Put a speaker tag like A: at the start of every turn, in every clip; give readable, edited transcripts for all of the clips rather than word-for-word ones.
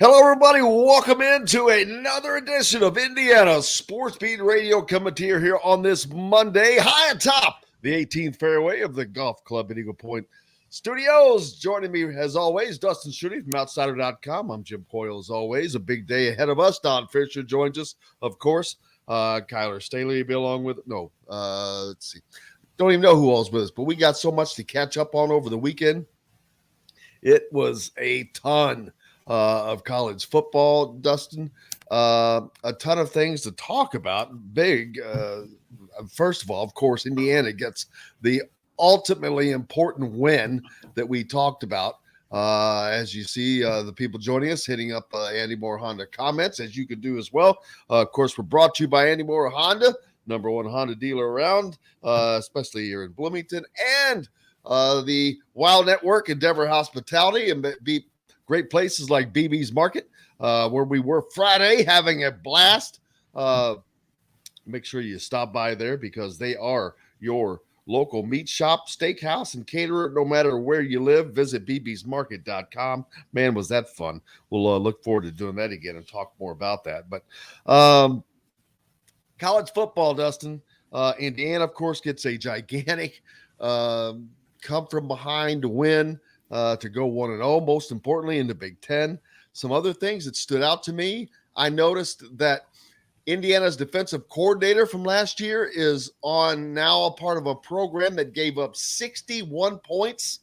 A: Hello, everybody. Welcome into another edition of Indiana Sports Beat Radio, coming to you here on this Monday, high atop the 18th fairway of the Golf Club at Eagle Point Studios. Joining me, as always, Dustin Schutte from Outsider.com. I'm Jim Coyle, as always. A big day ahead of us. Don Fischer joins us, of course. Kyler Staley will be along with let's see. Don't even know who all's with us, but we got so much to catch up on over the weekend. It was a ton of college football, Dustin. A ton of things to talk about. Big. First of all, of course, Indiana gets the ultimately important win that we talked about. As you see, the people joining us hitting up Andy Moore Honda comments, as you could do as well. Of course, we're brought to you by Andy Moore Honda, number one Honda dealer around, especially here in Bloomington, and the Wild Network, Endeavor Hospitality, and be great places like BB's Market, where we were Friday having a blast. Make sure you stop by there because they are your local meat shop, steakhouse, and caterer. No matter where you live, visit bbsmarket.com. Man, was that fun. We'll look forward to doing that again and talk more about that. But college football, Dustin, Indiana, of course, gets a gigantic come from behind to win, to go 1-0, most importantly in the Big Ten. Some other things that stood out to me, I noticed that Indiana's defensive coordinator from last year is on now a part of a program that gave up 61 points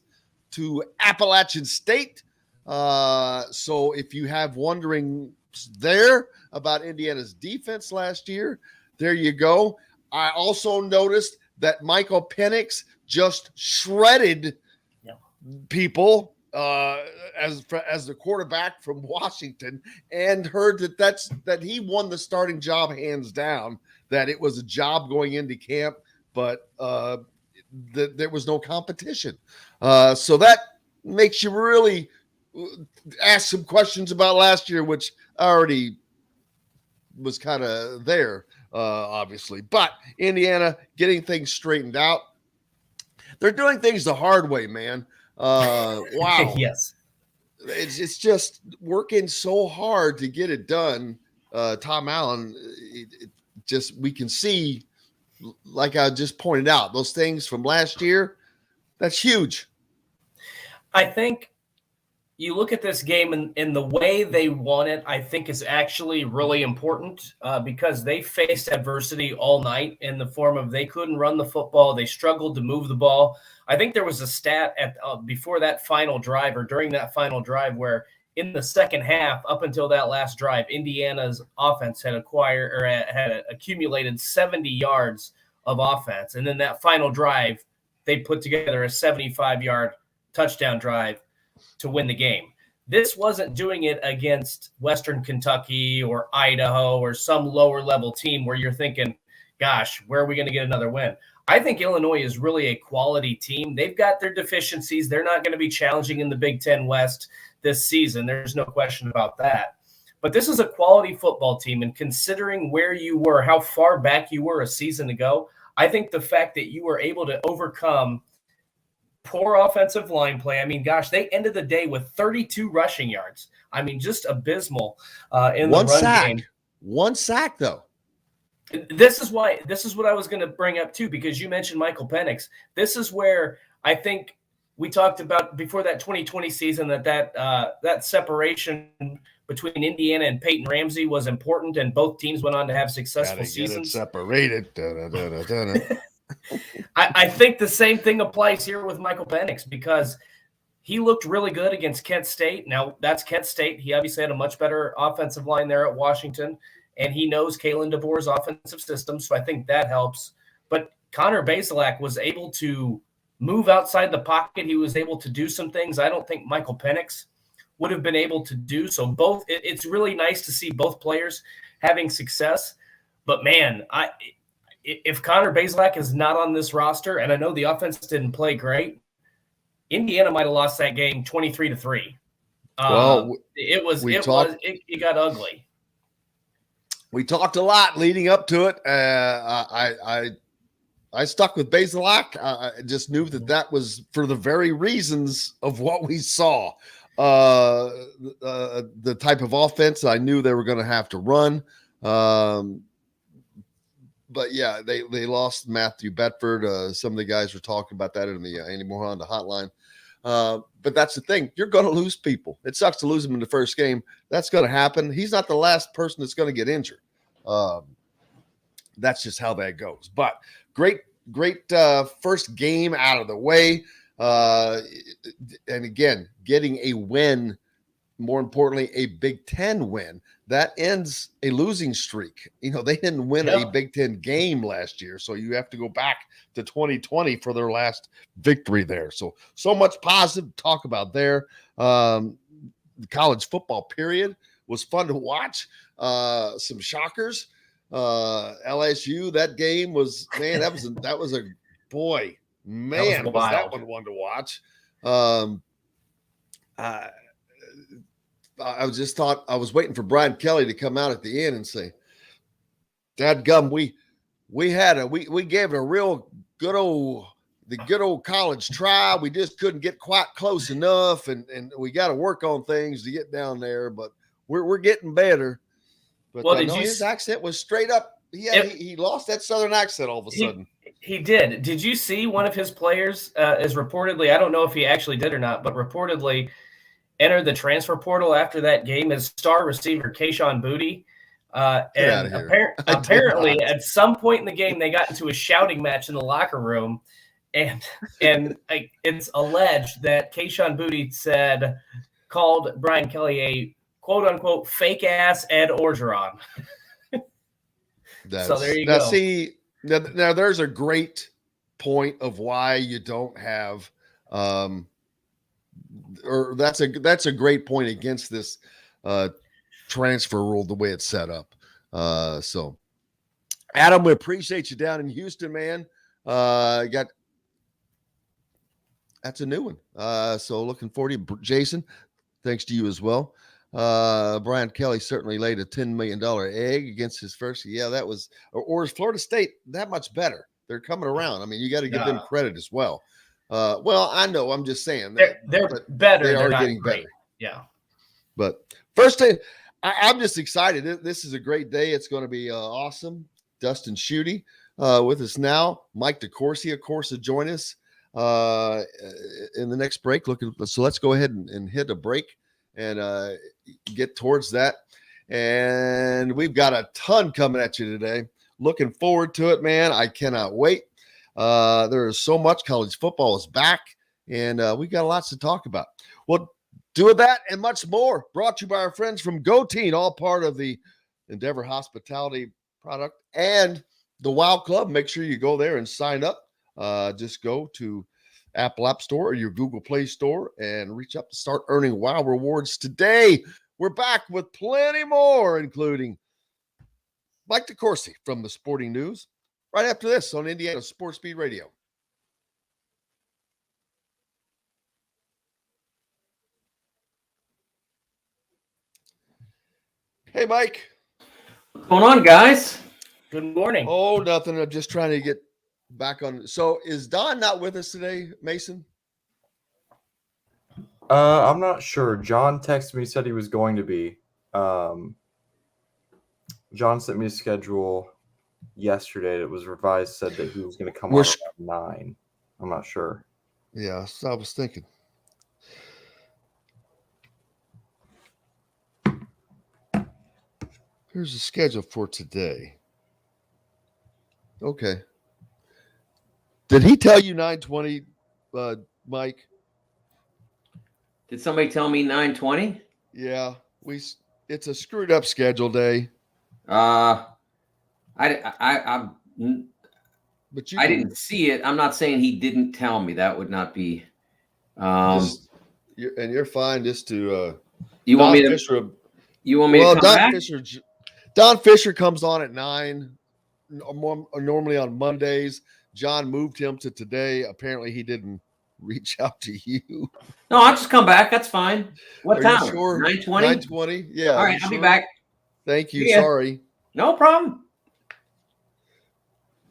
A: to Appalachian State. So if you have wondering there about Indiana's defense last year, there you go. I also noticed that Michael Penix just shredded people as the quarterback from Washington, and heard that he won the starting job hands down, that it was a job going into camp, but there was no competition. So that makes you really ask some questions about last year, which already was kind of there, obviously. But Indiana getting things straightened out. They're doing things the hard way, man. Wow.
B: Yes.
A: It's just working so hard to get it done. Tom Allen, we can see, like I just pointed out, those things from last year. That's huge.
B: I think you look at this game and the way they won it, I think is actually really important because they faced adversity all night in the form of they couldn't run the football. They struggled to move the ball. I think there was a stat at before that final drive or during that final drive where in the second half, up until that last drive, Indiana's offense had accumulated 70 yards of offense. And then that final drive, they put together a 75-yard touchdown drive to win the game. This wasn't doing it against Western Kentucky or Idaho or some lower level team where you're thinking, gosh, where are we going to get another win? I think Illinois is really a quality team. They've got their deficiencies. They're not going to be challenging in the Big Ten West this season. There's no question about that. But this is a quality football team, and considering where you were, how far back you were a season ago, I think the fact that you were able to overcome poor offensive line play. I mean, gosh, they ended the day with 32 rushing yards. I mean, just abysmal in the run game.
A: One sack, though.
B: This is what I was going to bring up, too, because you mentioned Michael Penix. This is where I think we talked about before that 2020 season that separation between Indiana and Peyton Ramsey was important, and both teams went on to have successful seasons.
A: Separated.
B: I think the same thing applies here with Michael Penix because he looked really good against Kent State. Now, that's Kent State. He obviously had a much better offensive line there at Washington, and he knows Kalen DeBoer's offensive system, so I think that helps. But Connor Bazelak was able to move outside the pocket. He was able to do some things I don't think Michael Penix would have been able to do. So it's really nice to see both players having success. But, man, if Connor Bazelak is not on this roster, and I know the offense didn't play great, Indiana might have lost that game 23-3.
A: Well,
B: it got ugly.
A: We talked a lot leading up to it. I stuck with Bazelak. I just knew that was for the very reasons of what we saw. the type of offense I knew they were going to have to run. But yeah, they lost Matthew Bedford. Some of the guys were talking about that in the Andy Morehound hotline. But that's the thing. You're going to lose people. It sucks to lose him in the first game. That's going to happen. He's not the last person that's going to get injured. That's just how that goes. But great first game out of the way. And again, getting a win, more importantly, a Big Ten win. That ends a losing streak. They didn't win a Big Ten game last year, so you have to go back to 2020 for their last victory there. So much positive to talk about there. The college football period was fun to watch. Some shockers. LSU, that game was, man, that was a boy, man, was that one to watch. I was waiting for Brian Kelly to come out at the end and say, "Dadgum, we gave it a real good old college try. We just couldn't get quite close enough, and we got to work on things to get down there. But we're getting better." But his accent was straight up. He lost that Southern accent all of a sudden.
B: He did. Did you see one of his players is reportedly? I don't know if he actually did or not, but reportedly entered the transfer portal after that game as star receiver Kayshon Boutte. And apparently at some point in the game, they got into a shouting match in the locker room. And it's alleged that Kayshon Boutte called Brian Kelly a quote unquote fake ass Ed Orgeron. So there you go.
A: See, now there's a great point of why you don't have, or that's a great point against this transfer rule the way it's set up. So, Adam, we appreciate you down in Houston, man. That's a new one. So looking forward to you, Jason. Thanks to you as well. Brian Kelly certainly laid a $10 million egg against his first. Yeah, that was, or is Florida State that much better? They're coming around. I mean, you got to give them credit as well. Well, I know. I'm just saying
B: they're better.
A: They are getting better.
B: Yeah.
A: But first thing, I'm just excited. This is a great day. It's going to be awesome. Dustin Schutte with us now. Mike DeCourcy, of course, will join us in the next break. So let's go ahead and hit a break and get towards that. And we've got a ton coming at you today. Looking forward to it, man. I cannot wait. There is so much. College football is back, and we got lots to talk about. Well, do that and much more. Brought to you by our friends from GoTeen, all part of the Endeavor Hospitality product and the WOW Club. Make sure you go there and sign up. Just go to Apple App Store or your Google Play Store and reach up to start earning WOW rewards today. We're back with plenty more, including Mike DeCourcy from the Sporting News, right after this on Indiana Sports Speed Radio. Hey, Mike.
C: What's going on, guys?
B: Good morning.
A: Oh, nothing. I'm just trying to get back on. So is Don not with us today, Mason?
D: I'm not sure. John texted me, said he was going to be. John sent me a schedule yesterday. It was revised, said that he was going to come on at 9. I'm not sure.
A: Yeah, so I was thinking. Here's the schedule for today. Okay. Did he tell you 9:20, Mike?
C: Did somebody tell me 9:20?
A: Yeah, it's a screwed up schedule day.
C: But I didn't see it. I'm not saying he didn't tell me. That would not be.
A: You're fine. Just to
C: you want me to? You want me to come back?
A: Don Fischer comes on at 9, normally on Mondays. John moved him to today. Apparently, he didn't reach out to you.
C: No, I'll just come back. That's fine. What time?
A: Sure?
C: 9:20?
A: 9:20. Yeah.
C: All right, I'll be back.
A: Thank you.
C: Yeah.
A: Sorry.
C: No problem.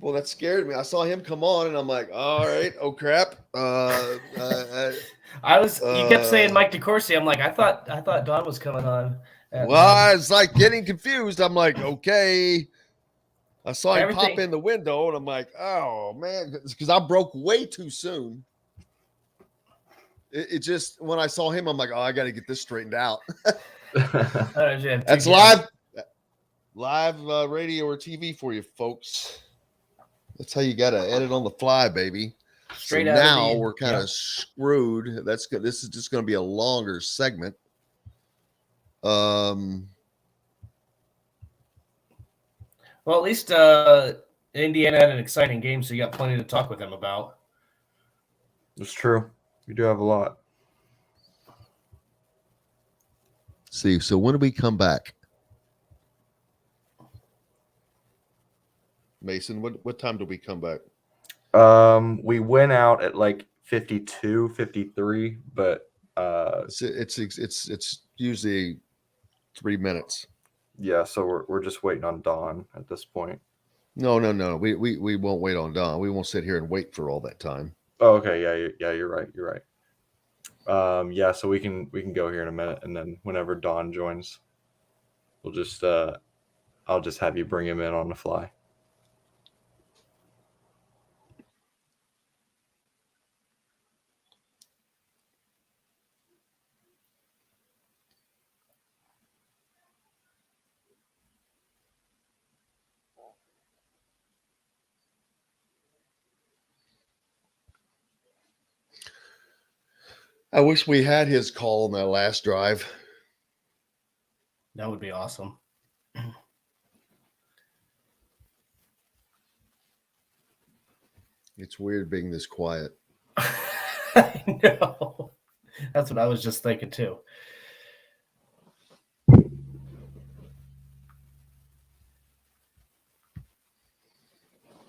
A: Well, that scared me. I saw him come on, and I'm like, all right, oh crap.
B: You kept saying Mike DeCourcy. I'm like, I thought Don was coming on.
A: Well, I was like getting confused. I'm like, okay. I saw him pop in the window, and I'm like, oh man, because I broke way too soon. It just, when I saw him, I'm like, oh, I got to get this straightened out. That's live radio or TV for you folks. That's how you got to edit on the fly, baby.
B: Straight
A: so
B: out
A: now we're kind of screwed. That's good. This is just going to be a longer segment.
B: Well, at least Indiana had an exciting game, so you got plenty to talk with them about.
D: It's true. We do have a lot.
A: See, so when do we come back? Mason, what time do we come back?
D: We went out at like 52, 53, but
A: it's usually 3 minutes.
D: Yeah, so we're just waiting on Dawn at this point.
A: No. We won't wait on Dawn. We won't sit here and wait for all that time.
D: Oh, okay. Yeah, you're right. Yeah, so we can go here in a minute, and then whenever Dawn joins, we'll just I'll just have you bring him in on the fly.
A: I wish we had his call on that last drive.
B: That would be awesome.
A: It's weird being this quiet.
B: I know. That's what I was just thinking too.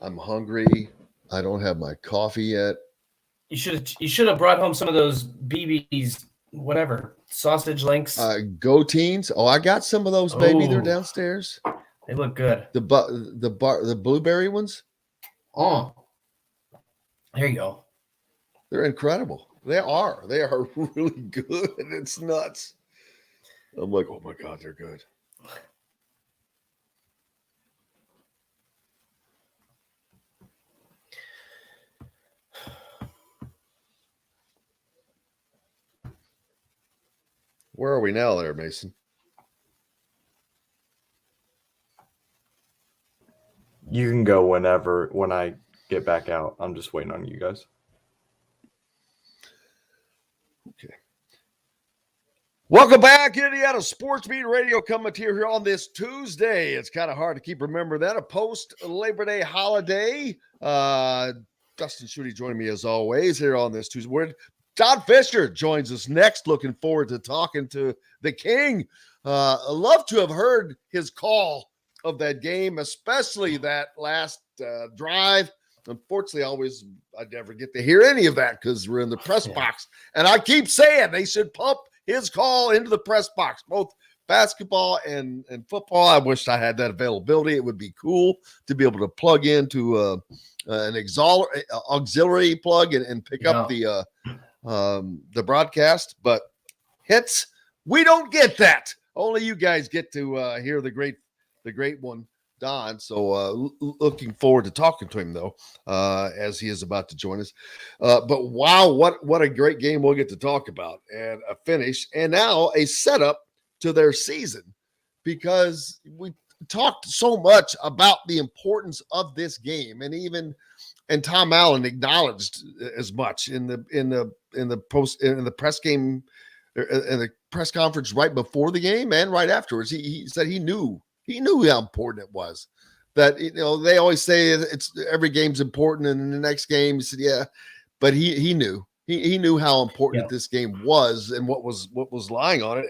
A: I'm hungry. I don't have my coffee yet.
B: You should have brought home some of those BB's whatever sausage links.
A: Goteens. Oh, I got some of those, baby. They're downstairs.
B: They look good.
A: The blueberry ones.
B: Oh, there you go.
A: They're incredible. They are really good. It's nuts. I'm like, oh my God, they're good. Where are we now there, Mason?
D: You can go when I get back out. I'm just waiting on you guys.
A: Okay. Welcome back, Indiana Sports Beat Radio coming to you here on this Tuesday. It's kind of hard to keep remembering that, a post-Labor Day holiday. Dustin Schutte joining me as always here on this Tuesday. Don Fischer joins us next. Looking forward to talking to the King. I love to have heard his call of that game, especially that last drive. Unfortunately, I never get to hear any of that because we're in the press box. And I keep saying they should pump his call into the press box, both basketball and football. I wish I had that availability. It would be cool to be able to plug into an auxiliary plug and pick up the broadcast. But hits, we don't get that. Only you guys get to hear the great one, Don. So looking forward to talking to him, though, as he is about to join us. But wow, what a great game we'll get to talk about, and a finish, and now a setup to their season, because we talked so much about the importance of this game, and Tom Allen acknowledged as much in the press conference right before the game and right afterwards. He said he knew how important it was. That, they always say it's every game's important, and in the next game he said, yeah, but he knew how important this game was and what was lying on it,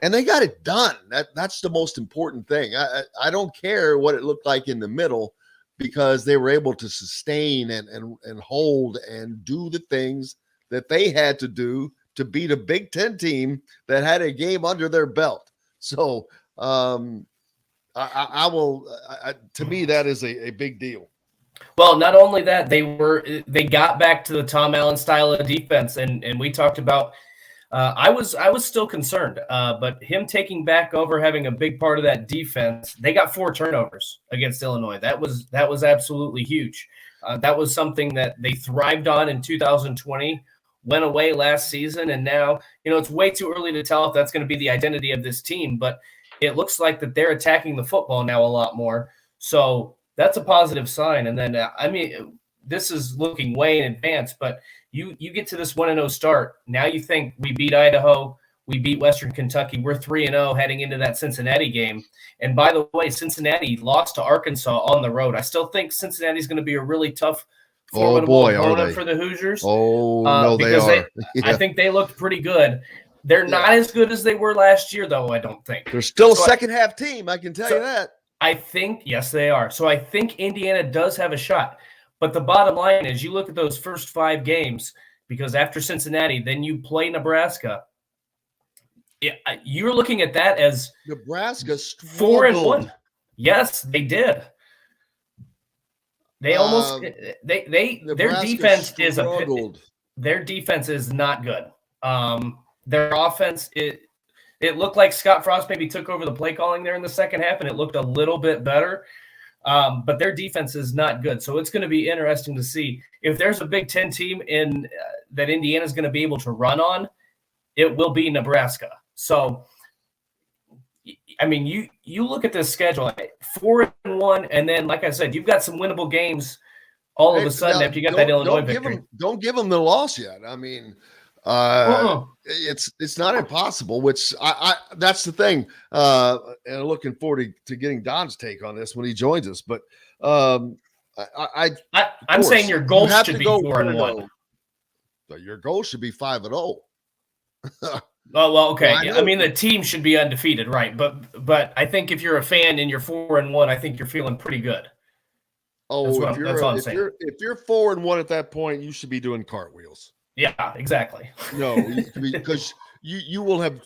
A: and they got it done. That's the most important thing. I don't care what it looked like in the middle, because they were able to sustain and hold and do the things that they had to do to beat a Big Ten team that had a game under their belt. So to me, that is a big deal.
B: Well, not only that, they got back to the Tom Allen style of defense, and we talked about. I was still concerned, but him taking back over, having a big part of that defense, they got 4 turnovers against Illinois. That was absolutely huge. That was something that they thrived on in 2020, went away last season, and now it's way too early to tell if that's going to be the identity of this team. But it looks like that they're attacking the football now a lot more. So that's a positive sign. And then this is looking way in advance, but you get to this 1-0 start. Now you think we beat Idaho, we beat Western Kentucky. We're 3-0 heading into that Cincinnati game. And by the way, Cincinnati lost to Arkansas on the road. I still think Cincinnati's going to be a really tough, formidable opponent for the Hoosiers.
A: Oh, no, they are.
B: I think they looked pretty good. They're not as good as they were last year, though, I don't think.
A: They're still a second-half team, I can tell you that.
B: I think, yes, they are. So I think Indiana does have a shot. But the bottom line is you look at those first 5 games, because after Cincinnati, then you play Nebraska. You're looking at that as
A: Nebraska
B: 4-1. Yes, they did. They almost their defense
A: struggled.
B: Their defense is not good. Their offense, it looked like Scott Frost maybe took over the play calling there in the second half, and it looked a little bit better. But their defense is not good. So it's going to be interesting to see if there's a Big Ten team in that Indiana's going to be able to run on. It will be Nebraska. So, I mean, you look at this schedule, 4-1, and then, like I said, you've got some winnable games all of a sudden after you got that Illinois victory.
A: Don't give them the loss yet. I mean, it's not impossible, which I that's the thing. And looking forward to getting Don's take on this when he joins us. But I'm
B: saying your goal should be 4-1.
A: So your goal should be 5-0.
B: Oh, well, okay. I mean, the team should be undefeated, right? But I think if you're a fan and you're 4-1, I think you're feeling pretty good.
A: Oh, if you're 4-1 at that point, you should be doing cartwheels.
B: Yeah, exactly.
A: No, because you will have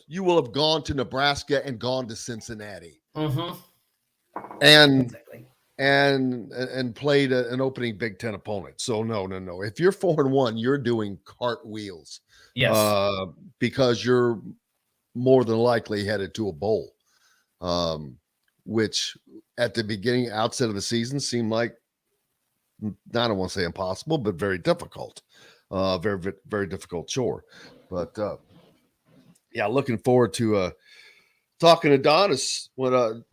A: gone to Nebraska and gone to Cincinnati, and played an opening Big Ten opponent. So no. If you're 4-1, you're doing cartwheels.
B: Yes,
A: because you're more than likely headed to a bowl, which at the beginning, outset of the season, seemed like, I don't want to say impossible, but very difficult. Very, very difficult chore. But looking forward to talking to Don as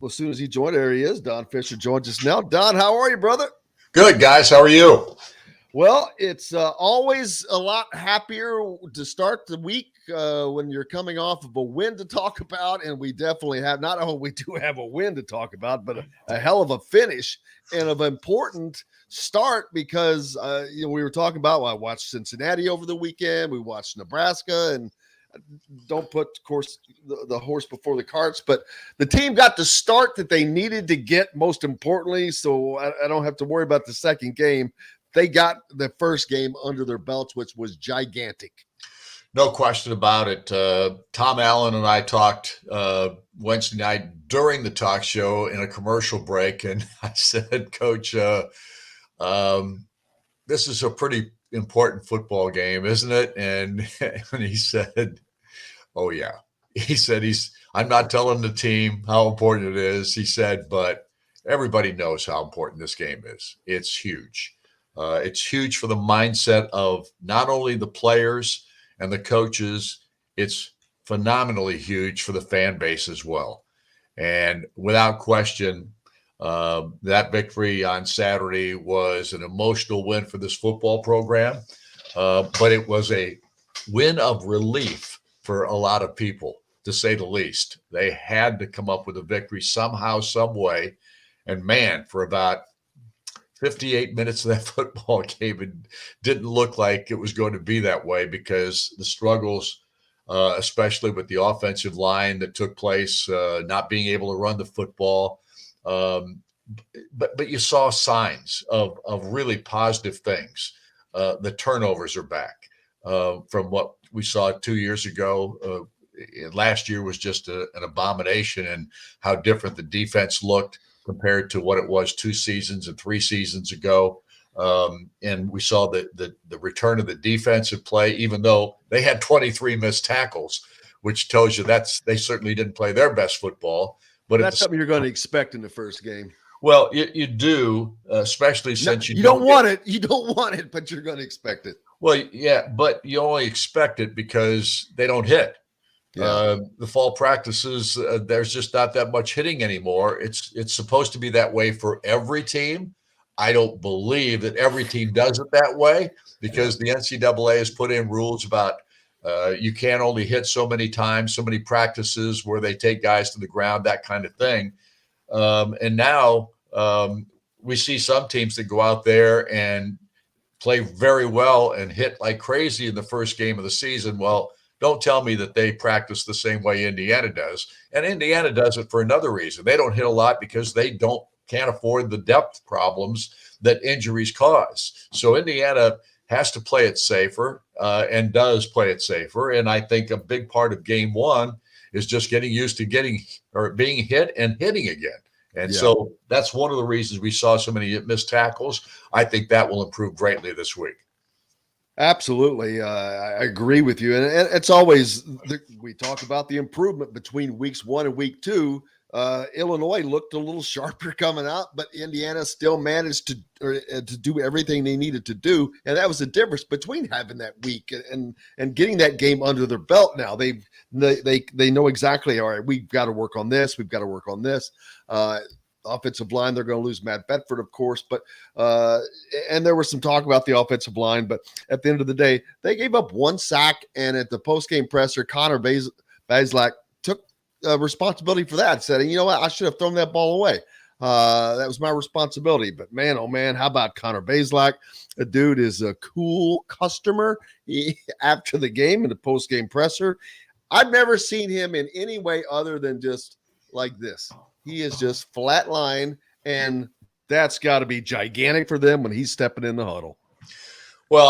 A: soon as he joined. There he is. Don Fischer joins us now. Don, how are you, brother?
E: Good, guys. How are you?
A: Well, it's always a lot happier to start the week when you're coming off of a win to talk about, and we definitely have. Not only we do have a win to talk about, but a hell of a finish and of important start because we were talking about. I watched Cincinnati over the weekend. We watched Nebraska, and don't put, of course, the horse before the carts. But the team got the start that they needed to get. Most importantly, so I don't have to worry about the second game. They got the first game under their belts, which was gigantic.
E: No question about it. Tom Allen and I talked Wednesday night during the talk show in a commercial break, and I said, Coach, this is a pretty important football game, isn't it? And he said, oh, yeah. He said, I'm not telling the team how important it is. He said, but everybody knows how important this game is. It's huge. It's huge for the mindset of not only the players and the coaches, it's phenomenally huge for the fan base as well. And without question, that victory on Saturday was an emotional win for this football program, but it was a win of relief for a lot of people, to say the least. They had to come up with a victory somehow, some way. And man, for about 58 minutes of that football game, it didn't look like it was going to be that way because the struggles, especially with the offensive line that took place, not being able to run the football. But you saw signs of really positive things. The turnovers are back from what we saw 2 years ago. Last year was just an abomination, and how different the defense looked compared to what it was 2 seasons and 3 seasons ago. And we saw the return of the defensive play, even though they had 23 missed tackles, which tells you they certainly didn't play their best football. But
A: that's something you're going to expect in the first game.
E: Well, you do, especially since
A: you don't want it. You don't want it, but you're going to expect it.
E: Well, yeah, but you only expect it because they don't hit. Yeah. The fall practices, there's just not that much hitting anymore. It's supposed to be that way for every team. I don't believe that every team does it that way because the NCAA has put in rules about you can't only hit so many times, so many practices where they take guys to the ground, that kind of thing. And now we see some teams that go out there and play very well and hit like crazy in the first game of the season. Well, don't tell me that they practice the same way Indiana does. And Indiana does it for another reason. They don't hit a lot because they can't afford the depth problems that injuries cause. So Indiana has to play it safer and does play it safer. And I think a big part of game one is just getting used to being hit and hitting again. And so that's one of the reasons we saw so many missed tackles. I think that will improve greatly this week.
A: Absolutely. I agree with you. And it's always, we talk about the improvement between weeks 1 and week 2. Illinois looked a little sharper coming out, but Indiana still managed to do everything they needed to do. And that was the difference between having that week and getting that game under their belt. Now they know exactly, all right, we've got to work on this. We've got to work on this. Offensive line, they're going to lose Matt Bedford, of course, but and there was some talk about the offensive line, but at the end of the day, they gave up 1 sack, and at the post-game presser, Connor Bazelak took responsibility for that, said, you know what, I should have thrown that ball away. That was my responsibility. But man, oh man, how about Connor Bazelak? The dude is a cool customer. After the game in the post-game presser, I've never seen him in any way other than just like this. He is just flatline, and that's got to be gigantic for them when he's stepping in the huddle.
E: Well,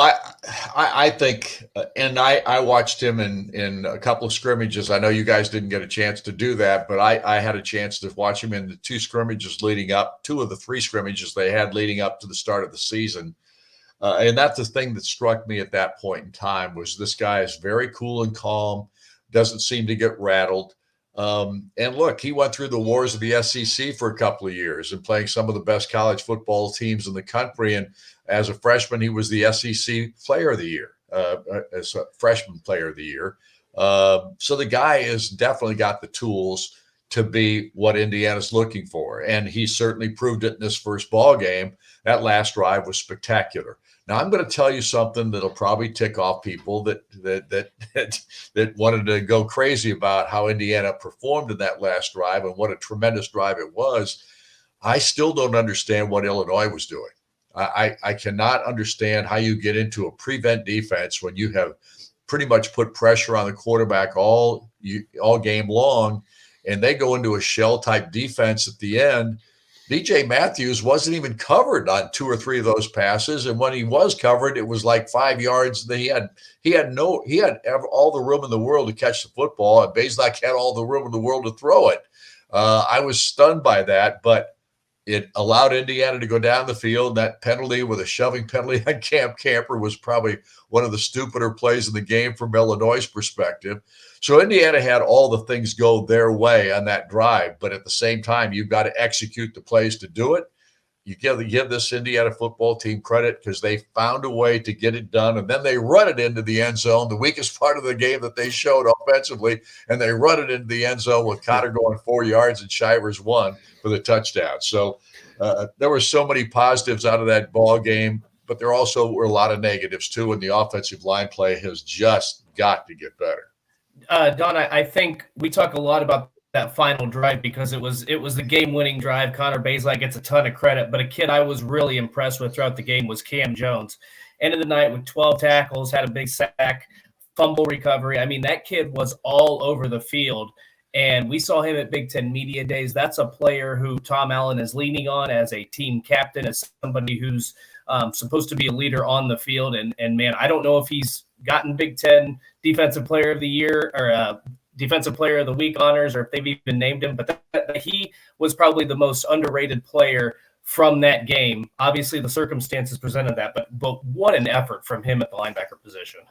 E: I think, and I watched him in a couple of scrimmages. I know you guys didn't get a chance to do that, but I had a chance to watch him in the 2 scrimmages leading up, 2 of the 3 scrimmages they had leading up to the start of the season. And that's the thing that struck me at that point in time was this guy is very cool and calm, doesn't seem to get rattled. And look, he went through the wars of the SEC for a couple of years and playing some of the best college football teams in the country. And as a freshman, he was the SEC Player of the Year, as a freshman Player of the Year. So the guy has definitely got the tools to be what Indiana's looking for. And he certainly proved it in this first ball game. That last drive was spectacular. Now, I'm going to tell you something that'll probably tick off people that wanted to go crazy about how Indiana performed in that last drive and what a tremendous drive it was. I still don't understand what Illinois was doing. I cannot understand how you get into a prevent defense when you have pretty much put pressure on the quarterback all game long, and they go into a shell-type defense at the end. DJ Matthews wasn't even covered on 2 or 3 of those passes, and when he was covered, it was like 5 yards. He had all the room in the world to catch the football, and Bazelak had all the room in the world to throw it. I was stunned by that, but it allowed Indiana to go down the field. That penalty with a shoving penalty on Camp Camper was probably one of the stupider plays in the game from Illinois' perspective. So Indiana had all the things go their way on that drive, but at the same time, you've got to execute the plays to do it. You give this Indiana football team credit because they found a way to get it done, and then they run it into the end zone, the weakest part of the game that they showed offensively, and they run it into the end zone with Cotter going 4 yards and Shivers 1 for the touchdown. So there were so many positives out of that ball game, but there also were a lot of negatives too, and the offensive line play has just got to get better.
B: Don, I think we talk a lot about that final drive because it was the game-winning drive. Connor Bazelak gets a ton of credit, but a kid I was really impressed with throughout the game was Cam Jones. End of the night with 12 tackles, had a big sack, fumble recovery. I mean, that kid was all over the field, and we saw him at Big Ten Media Days. That's a player who Tom Allen is leaning on as a team captain, as somebody who's supposed to be a leader on the field. And man, I don't know if he's gotten Big Ten Defensive Player of the Year or Defensive Player of the Week honors, or if they've even named him, but he was probably the most underrated player from that game. Obviously, the circumstances presented that, but what an effort from him at the linebacker position.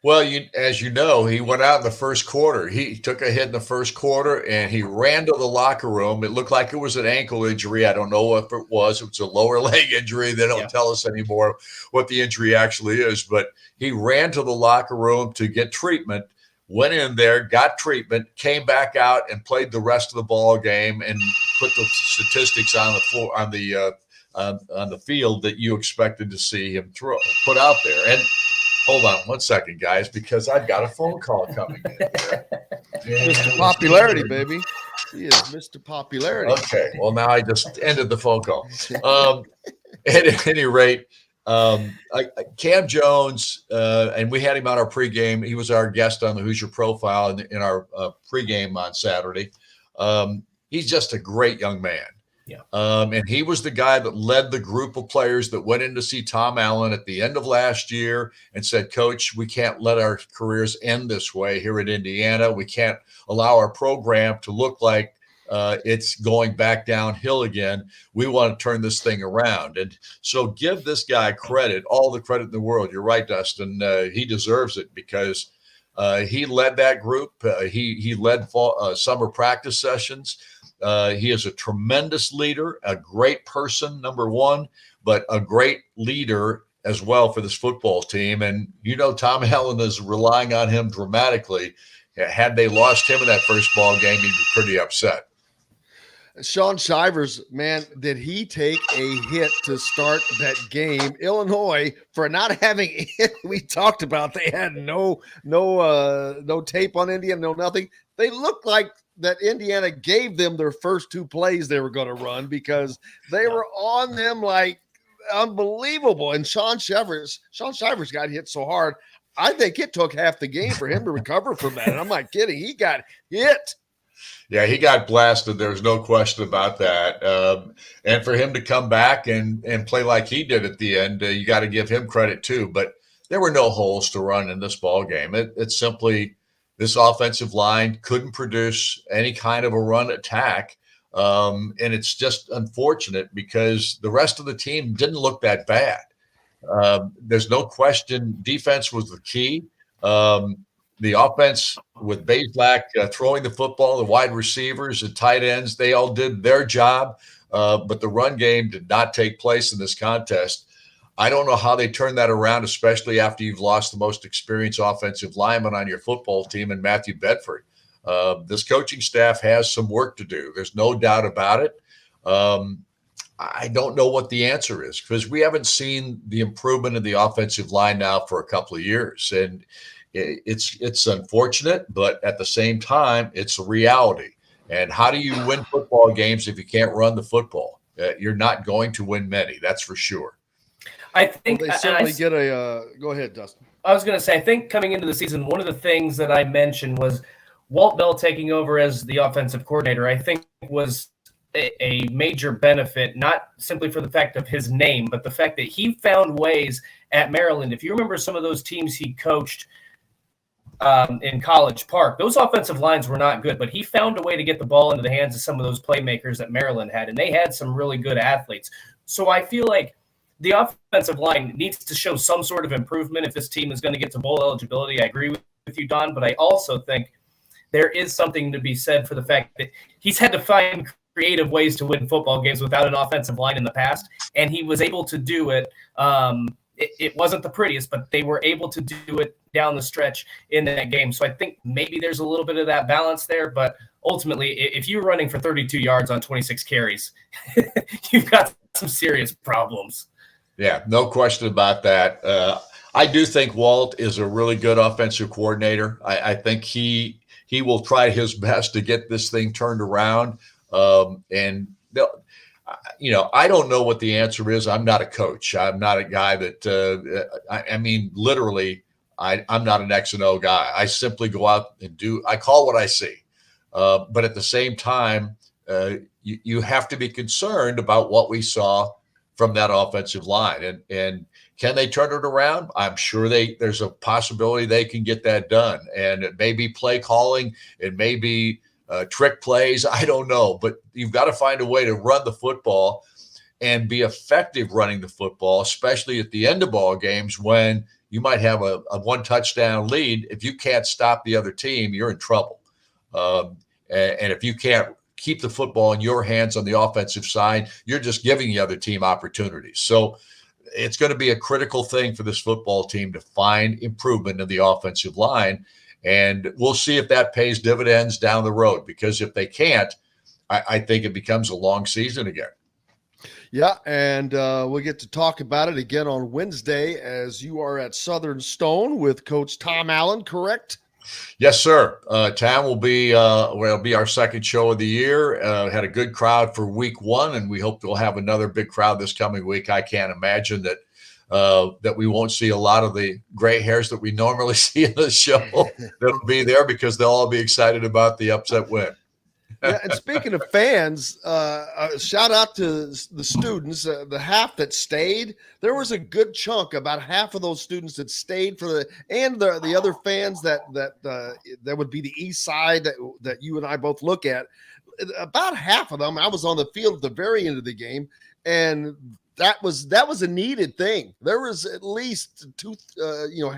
E: Well, as you know, he went out in the first quarter. He took a hit in the first quarter, and he ran to the locker room. It looked like it was an ankle injury. I don't know if it was. It was a lower leg injury. They don't tell us anymore what the injury actually is. But he ran to the locker room to get treatment, went in there, got treatment, came back out, and played the rest of the ball game and put the statistics on the floor on the field that you expected to see him put out there. And hold on one second, guys, because I've got a phone call coming in here.
A: Mr. Popularity, baby. He is Mr. Popularity.
E: Okay. Well, now I just ended the phone call. At any rate, Cam Jones, and we had him on our pregame. He was our guest on the Hoosier Profile in our pregame on Saturday. He's just a great young man.
B: Yeah.
E: And he was the guy that led the group of players that went in to see Tom Allen at the end of last year and said, Coach, we can't let our careers end this way here at Indiana. We can't allow our program to look like it's going back downhill again. We want to turn this thing around. And so give this guy credit, all the credit in the world. You're right, Dustin. He deserves it because he led that group. He led summer practice sessions. He is a tremendous leader, a great person, number one, but a great leader as well for this football team. And, Tom Allen is relying on him dramatically. Had they lost him in that first ball game, he'd be pretty upset.
A: Sean Shivers, man, did he take a hit to start that game? Illinois, for not having it, we talked about they had no tape on Indiana, no nothing. They looked like that Indiana gave them their first two plays they were going to run because they were on them like unbelievable. And Sean Shivers got hit so hard, I think it took half the game for him to recover from that. And I'm not kidding. He got hit.
E: Yeah, he got blasted. There's no question about that. And for him to come back and play like he did at the end, you got to give him credit too. But there were no holes to run in this ball game. It's simply this offensive line couldn't produce any kind of a run attack. And it's just unfortunate because the rest of the team didn't look that bad. There's no question defense was the key. The offense with Bazelak throwing the football, the wide receivers and tight ends, they all did their job. But the run game did not take place in this contest. I don't know how they turn that around, especially after you've lost the most experienced offensive lineman on your football team in Matthew Bedford. This coaching staff has some work to do. There's no doubt about it. I don't know what the answer is because we haven't seen the improvement in the offensive line now for a couple of years. And it's unfortunate, but at the same time, it's a reality. And how do you win football games if you can't run the football? You're not going to win many, that's for sure.
B: I think
A: they certainly get a go ahead, Dustin.
B: I was going to say, I think coming into the season, one of the things that I mentioned was Walt Bell taking over as the offensive coordinator, I think was a major benefit, not simply for the fact of his name, but the fact that he found ways at Maryland. If you remember some of those teams he coached in College Park, those offensive lines were not good, but he found a way to get the ball into the hands of some of those playmakers that Maryland had, and they had some really good athletes. So I feel like the offensive line needs to show some sort of improvement if this team is going to get to bowl eligibility. I agree with you, Don, but I also think there is something to be said for the fact that he's had to find creative ways to win football games without an offensive line in the past, and he was able to do it. It wasn't the prettiest, but they were able to do it down the stretch in that game. So I think maybe there's a little bit of that balance there, but ultimately, if you're running for 32 yards on 26 carries, you've got some serious problems.
E: Yeah, no question about that. I do think Walt is a really good offensive coordinator. I think he will try his best to get this thing turned around. And I don't know what the answer is. I'm not a coach. I'm not a guy that, I mean, literally, I'm not an X and O guy. I simply go out and I call what I see. But at the same time, you have to be concerned about what we saw from that offensive line. And can they turn it around? I'm sure there's a possibility they can get that done. And it may be play calling. It may be trick plays. I don't know. But you've got to find a way to run the football. and be effective running the football, especially at the end of ball games when you might have a one touchdown lead. If you can't stop the other team, you're in trouble. And if you can't keep the football in your hands on the offensive side, you're just giving the other team opportunities. So it's going to be a critical thing for this football team to find improvement in the offensive line. And we'll see if that pays dividends down the road, because if they can't, I think it becomes a long season again.
A: Yeah, and we'll get to talk about it again on Wednesday as you are at Southern Stone with Coach Tom Allen, correct?
E: Yes, sir. Tom will be our second show of the year. Had a good crowd for week one, and we hope we'll have another big crowd this coming week. I can't imagine that we won't see a lot of the gray hairs that we normally see in the show that'll be there, because they'll all be excited about the upset win.
A: Yeah, and speaking of fans, shout out to the students, the half that stayed. There was a good chunk, about half of those students that stayed for the other fans that would be the east side that you and I both look at. About half of them, I was on the field at the very end of the game, and that was a needed thing. There was at least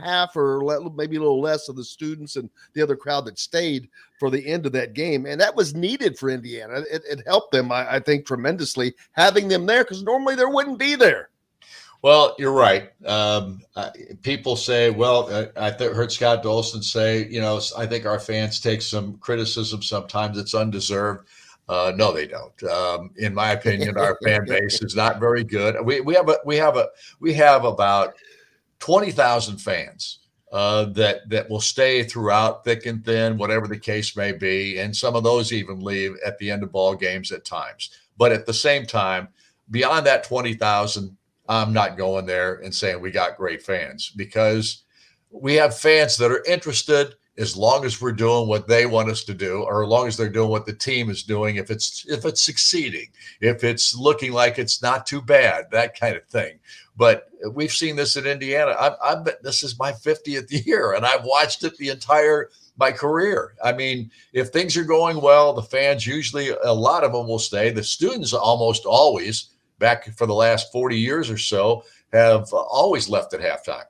A: half or maybe a little less of the students and the other crowd that stayed for the end of that game. And that was needed for Indiana. It helped them, I think, tremendously, having them there, because normally they wouldn't be there.
E: Well, you're right. People say, well, I heard Scott Dolson say, I think our fans take some criticism sometimes. It's undeserved. No, they don't. In my opinion, our fan base is not very good. We have about 20,000 fans that will stay throughout, thick and thin, whatever the case may be, and some of those even leave at the end of ball games at times. But at the same time, beyond that 20,000, I'm not going there and saying we got great fans, because we have fans that are interested as long as we're doing what they want us to do, or as long as they're doing what the team is doing, if it's succeeding, if it's looking like it's not too bad, that kind of thing. But we've seen this in Indiana. I bet this is my 50th year, and I've watched it my career. I mean, if things are going well, the fans usually, a lot of them will stay. The students almost always, back for the last 40 years or so, have always left at halftime,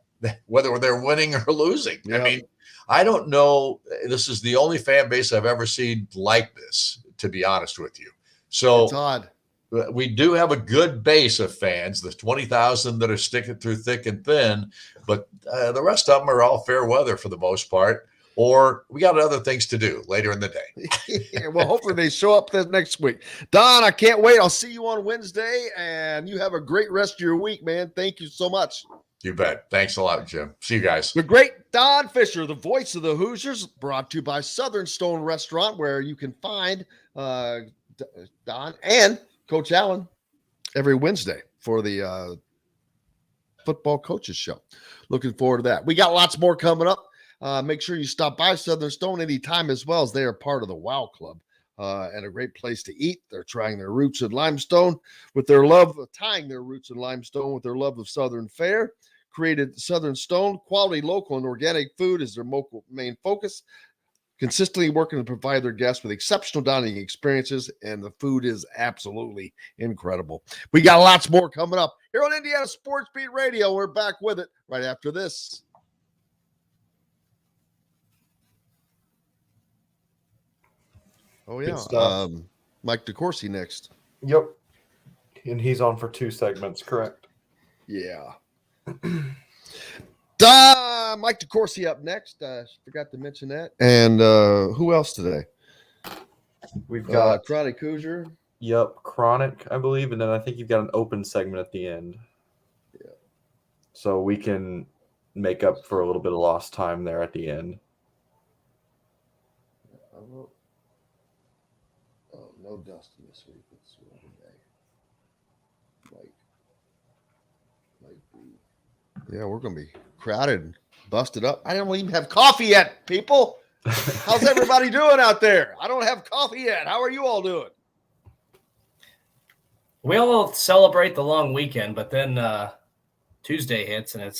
E: whether they're winning or losing. Yep. I mean, I don't know. This is the only fan base I've ever seen like this, to be honest with you. So
A: it's odd.
E: We do have a good base of fans, the 20,000 that are sticking through thick and thin, but the rest of them are all fair weather for the most part, or we got other things to do later in the day.
A: Yeah, well, hopefully they show up this next week. Don, I can't wait. I'll see you on Wednesday, and you have a great rest of your week, man. Thank you so much.
E: You bet. Thanks a lot, Jim. See you guys.
A: The great Don Fischer, the voice of the Hoosiers, brought to you by Southern Stone Restaurant, where you can find Don and Coach Allen every Wednesday for the football coaches show. Looking forward to that. We got lots more coming up. Make sure you stop by Southern Stone anytime, as well as they are part of the WOW Club and a great place to eat. They're tying their roots in limestone with their love of Southern fare. Created Southern Stone. Quality, local, and organic food is their main focus. Consistently working to provide their guests with exceptional dining experiences, and the food is absolutely incredible. We got lots more coming up here on Indiana Sports Beat Radio. We're back with it right after this. Oh, yeah. Mike DeCourcy next.
D: Yep. And he's on for 2 segments, correct?
A: Yeah. Mike DeCourcy up next. Forgot to mention that. And who else today?
D: We've got
A: Chronic Hoosier.
D: Yep, Chronic, I believe. And then I think you've got an open segment at the end.
A: Yeah.
D: So we can make up for a little bit of lost time there at the end.
A: No Dustin this week. It's Mike B. Yeah, we're going to be crowded and busted up. I don't even have coffee yet, people. How's everybody doing out there? I don't have coffee yet. How are you all doing?
B: We all celebrate the long weekend, but then Tuesday hits, and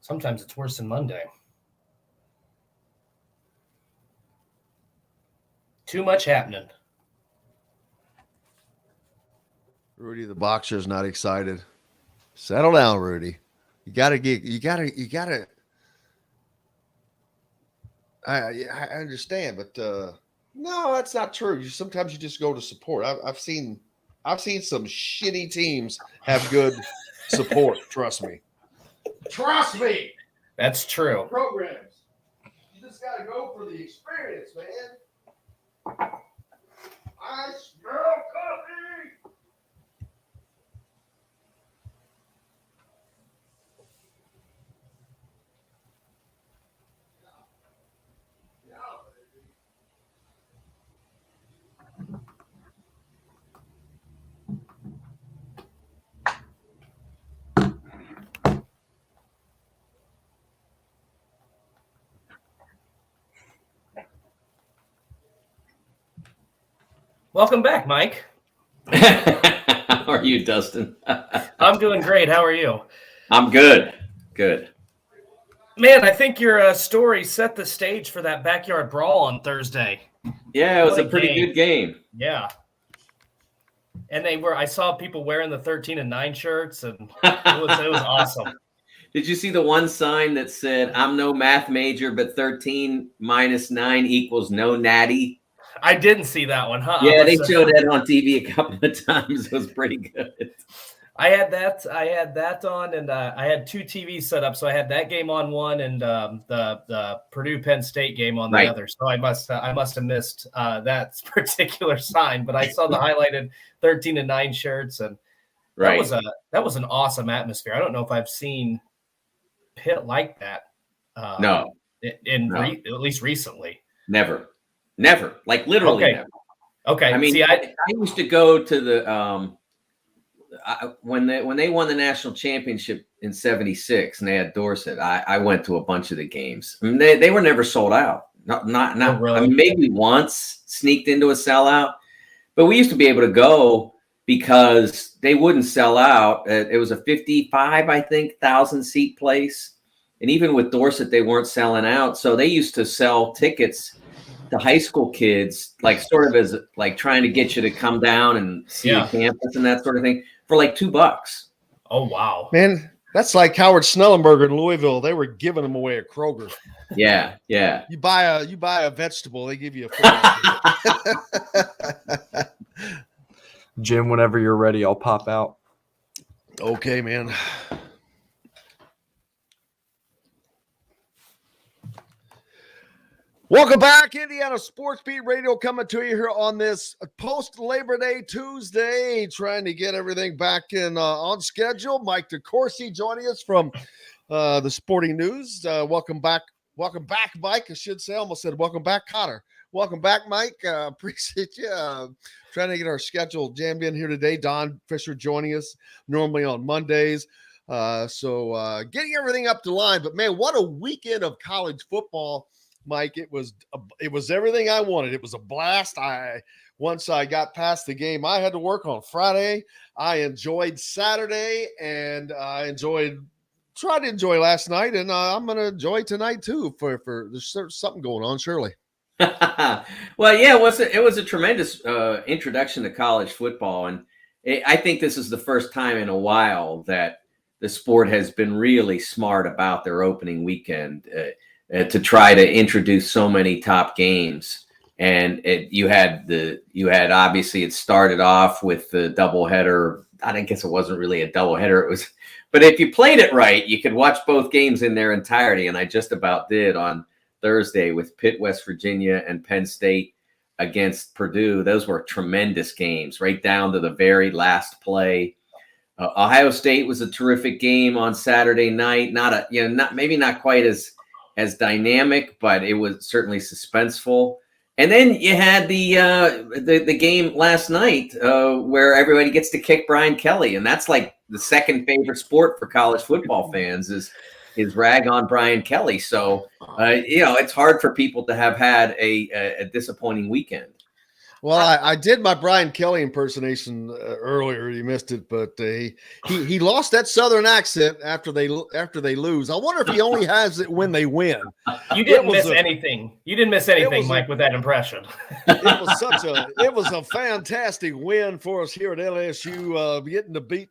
B: sometimes it's worse than Monday. Too much happening.
A: Rudy the boxer's not excited. Settle down, Rudy. You gotta. I understand, but no, that's not true. Sometimes you just go to support. I've seen some shitty teams have good support. Trust me. Trust me.
B: That's true.
A: Programs. You just gotta go for the experience, man. I smell coffee.
B: Welcome back, Mike.
C: How are you, Dustin?
B: I'm doing great. How are you?
C: I'm good. Good.
B: Man, I think your story set the stage for that backyard brawl on Thursday.
C: Yeah, it was
B: What
C: a pretty good game.
B: Yeah. And I saw people wearing the 13-9 shirts, and it was awesome.
C: Did you see the one sign that said, "I'm no math major, but 13 minus 9 equals no natty"?
B: I didn't see that one, huh?
C: Yeah, they showed that on TV a couple of times. It was pretty good.
B: I had that on, and I had two TVs set up. So I had that game on one, and the Purdue Penn State game on the other. So I must have missed that particular sign, but I saw the highlighted 13-9 shirts, and that was an awesome atmosphere. I don't know if I've seen Pitt like that.
C: No,
B: at least recently.
C: Never, like literally never.
B: Okay.
C: I mean,
B: see,
C: I used to go to the when they won the national championship in '76 and they had Dorset. I went to a bunch of the games. I mean, they were never sold out. Not really. I mean, maybe once sneaked into a sellout, but we used to be able to go because they wouldn't sell out. It was a 55,000 seat place, and even with Dorset, they weren't selling out. So they used to sell tickets to high school kids, like sort of as like trying to get you to come down and see the campus and that sort of thing for like $2.
B: Oh wow,
A: man, that's like Howard Snellenberger in Louisville. They were giving them away at Kroger.
C: Yeah.
A: You buy a vegetable, they give you a.
D: Jim, whenever you're ready, I'll pop out.
A: Okay, man. Welcome back, Indiana Sports Beat Radio, coming to you here on this post-Labor Day Tuesday, trying to get everything back in on schedule. Mike DeCourcy joining us from the Sporting News. Welcome back, Mike. I should say, I almost said welcome back, Cotter. Welcome back, Mike. Appreciate you. Trying to get our schedule jammed in here today. Don Fischer joining us normally on Mondays. So getting everything up to line. But, man, what a weekend of college football. Mike, it was everything I wanted. It was a blast. Once I got past the game I had to work on Friday, I enjoyed Saturday, and I tried to enjoy last night, and I'm going to enjoy tonight too. For there's something going on, surely.
C: Well, yeah, it was a tremendous introduction to college football, and I think this is the first time in a while that the sport has been really smart about their opening weekend. To try to introduce so many top games, and you had obviously it started off with the doubleheader. I guess it wasn't really a doubleheader. But if you played it right, you could watch both games in their entirety, and I just about did on Thursday with Pitt, West Virginia, and Penn State against Purdue. Those were tremendous games, right down to the very last play. Ohio State was a terrific game on Saturday night. Maybe not quite as dynamic, but it was certainly suspenseful. And then you had the game last night where everybody gets to kick Brian Kelly, and that's like the second favorite sport for college football fans is rag on Brian Kelly. So it's hard for people to have had a disappointing weekend.
A: Well, I did my Brian Kelly impersonation earlier. You missed it, but he lost that Southern accent after they lose. I wonder if he only has it when they win.
B: You didn't miss anything. You didn't miss anything, Mike, with that impression.
A: It was a fantastic win for us here at LSU, getting to beat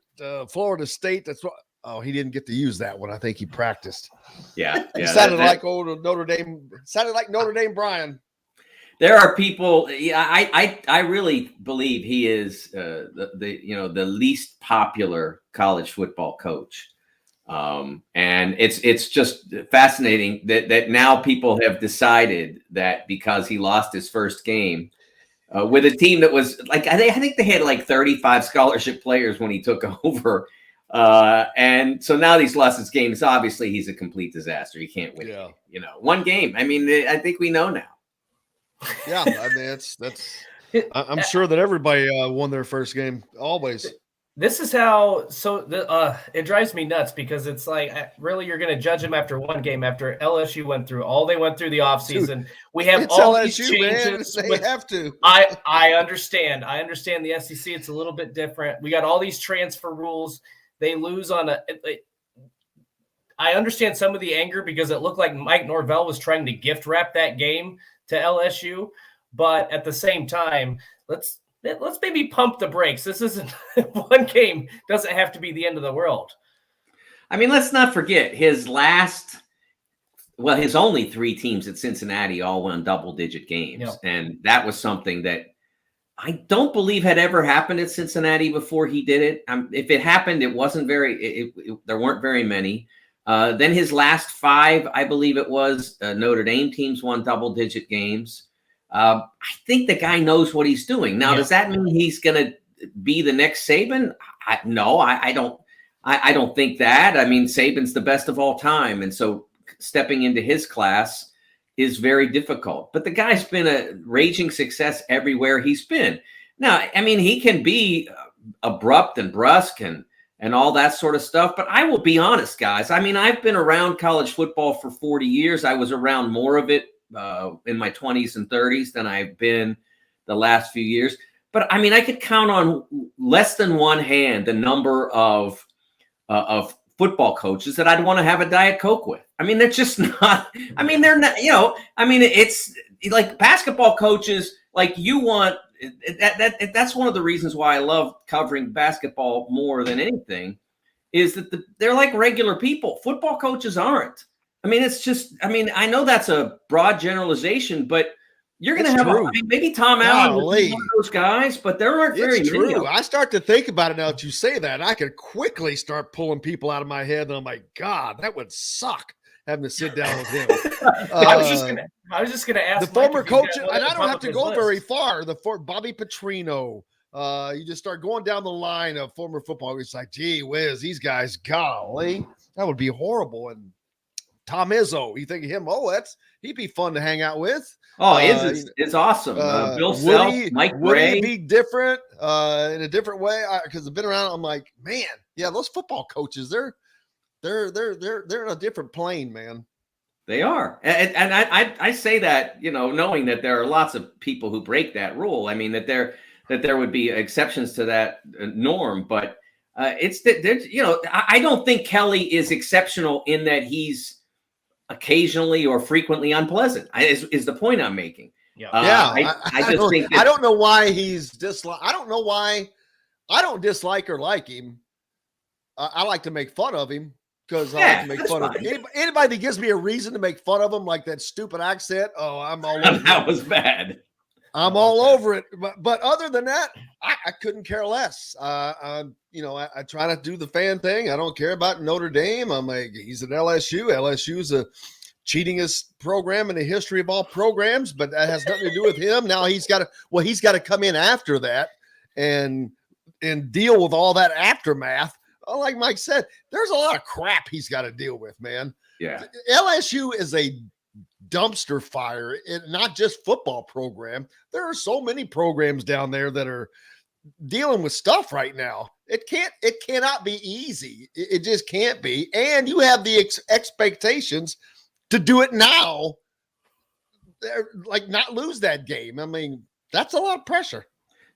A: Florida State. That's what. Oh, he didn't get to use that one. I think he practiced.
C: Yeah,
A: He sounded like old Notre Dame. Sounded like Notre Dame Brian.
C: There are people. Yeah, I really believe he is the least popular college football coach, and it's just fascinating that now people have decided that because he lost his first game with a team that was like I think they had like 35 scholarship players when he took over, and so now he's lost his game. So obviously he's a complete disaster. He can't win. Yeah. One game. I mean, I think we know now.
A: Yeah, I mean that's. I'm sure that everybody won their first game always.
B: This is how. So it drives me nuts because it's like, really, you're going to judge them after one game after LSU went through all they went through the offseason. We have all
A: LSU,
B: these changes.
A: Man. They have to.
B: I understand. I understand the SEC. It's a little bit different. We got all these transfer rules. They lose on I understand some of the anger because it looked like Mike Norvell was trying to gift wrap that game to LSU, but at the same time, let's maybe pump the brakes. This isn't one game, doesn't have to be the end of the world.
C: I mean, let's not forget his only 3 teams at Cincinnati all won double-digit games, and that was something that I don't believe had ever happened at Cincinnati before he did it. If it happened, it wasn't there weren't very many. Then his last 5, I believe it was, Notre Dame teams won double-digit games. I think the guy knows what he's doing. Now, does that mean he's going to be the next Saban? No, I don't think that. I mean, Saban's the best of all time, and so stepping into his class is very difficult. But the guy's been a raging success everywhere he's been. Now, I mean, he can be abrupt and brusque and all that sort of stuff. But I will be honest, guys. I mean, I've been around college football for 40 years. I was around more of it in my 20s and 30s than I've been the last few years. But I mean, I could count on less than one hand the number of football coaches that I'd want to have a Diet Coke with. I mean, they're just not. I mean, they're not. I mean, it's like basketball coaches. Like you want. That's one of the reasons why I love covering basketball more than anything, is that they're like regular people. Football coaches aren't. I mean, it's just. I mean, I know that's a broad generalization, but you're going to have. I mean, maybe Tom Allen will be one of those guys, but there aren't very many.
A: I start to think about it now that you say that. I could quickly start pulling people out of my head, and I'm like, God, that would suck. Having to sit down with him.
B: I was just gonna ask
A: the former coach, and I don't have to go very far. Bobby Petrino. You just start going down the line of former football. It's like, gee whiz, these guys, golly, that would be horrible. And Tom Izzo, you think of him? Oh, he'd be fun to hang out with.
C: Oh, it's awesome. Bill Self, Mike Gray.
A: Would he be different in a different way? Because I've been around. I'm like, man, yeah, those football coaches, they're in a different plane, man.
C: They are. And I say that, knowing that there are lots of people who break that rule. I mean, that there would be exceptions to that norm, but it's that, I don't think Kelly is exceptional in that he's occasionally or frequently unpleasant is the point I'm making. I just think
A: I don't know why he's disliked. I don't know why I don't dislike or like him. I like to make fun of him. Because I like to make fun of anybody that gives me a reason to make fun of them, like that stupid accent. Oh, I'm all over
C: that. Was bad.
A: I'm all over it. But other than that, I couldn't care less. I try to do the fan thing. I don't care about Notre Dame. I'm like, he's at LSU. LSU's the cheatingest program in the history of all programs, but that has nothing to do with him. Now he's got to come in after that and deal with all that aftermath. Like Mike said, there's a lot of crap he's got to deal with, man.
C: Yeah.
A: LSU is a dumpster fire, not just football program. There are so many programs down there that are dealing with stuff right now. It cannot be easy. It just can't be. And you have the expectations to do it now, like not lose that game. I mean, That's a lot of pressure.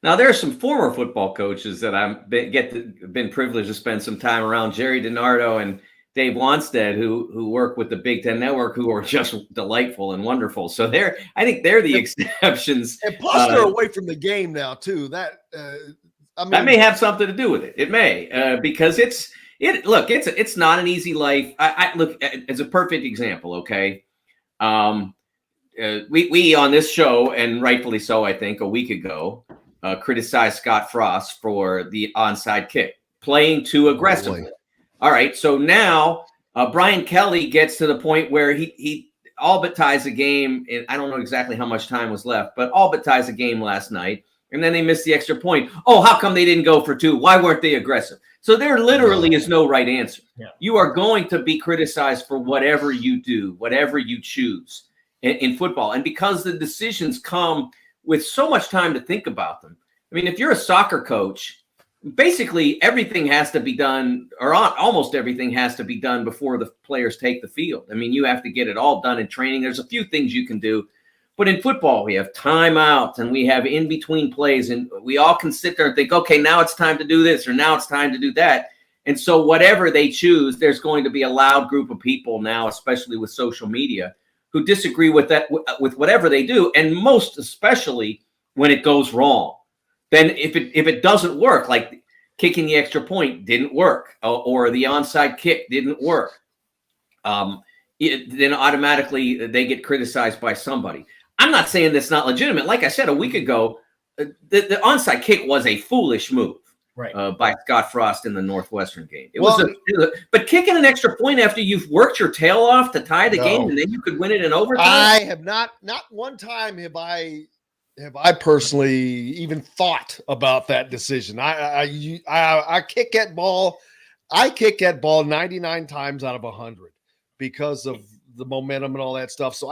C: Now, there are some former football coaches that I've been privileged to spend some time around, Jerry DiNardo and Dave Wanstead, who work with the Big Ten Network, who are just delightful and wonderful. So I think they're the exceptions.
A: And plus, they're away from the game now too. That
C: that may have something to do with it. It may, because it's not an easy life. I look, as a perfect example. Okay, we on this show, and rightfully so, I think a week ago, criticized Scott Frost for the onside kick, playing too aggressively. All right, so now Brian Kelly gets to the point where he all but ties a game, and I don't know exactly how much time was left, but all but ties a game last night, and then they missed the extra point. Oh, how come they didn't go for two? Why weren't they aggressive? So there literally is no right answer. Yeah. You are going to be criticized for whatever you do, whatever you choose in football. And because the decisions come with so much time to think about them. I mean, if you're a soccer coach, basically everything has to be done, or almost everything has to be done before the players take the field. I mean, you have to get it all done in training. There's a few things you can do. But in football, we have timeouts and we have in-between plays, and we all can sit there and think, okay, now it's time to do this, or now it's time to do that. And so whatever they choose, there's going to be a loud group of people now, especially with social media, who disagree with that, with whatever they do, and most especially when it goes wrong. Then if it doesn't work, like kicking the extra point didn't work, or the onside kick didn't work, then automatically they get criticized by somebody. I'm not saying that's not legitimate. Like I said a week ago, the onside kick was a foolish move, right, by Scott Frost in the Northwestern game. But kicking an extra point after you've worked your tail off to tie the game, and then you could win it in overtime.
A: I have not one time have I personally even thought about that decision. I kick that ball. I kick that ball 99 times out of 100 because of the momentum and all that stuff. So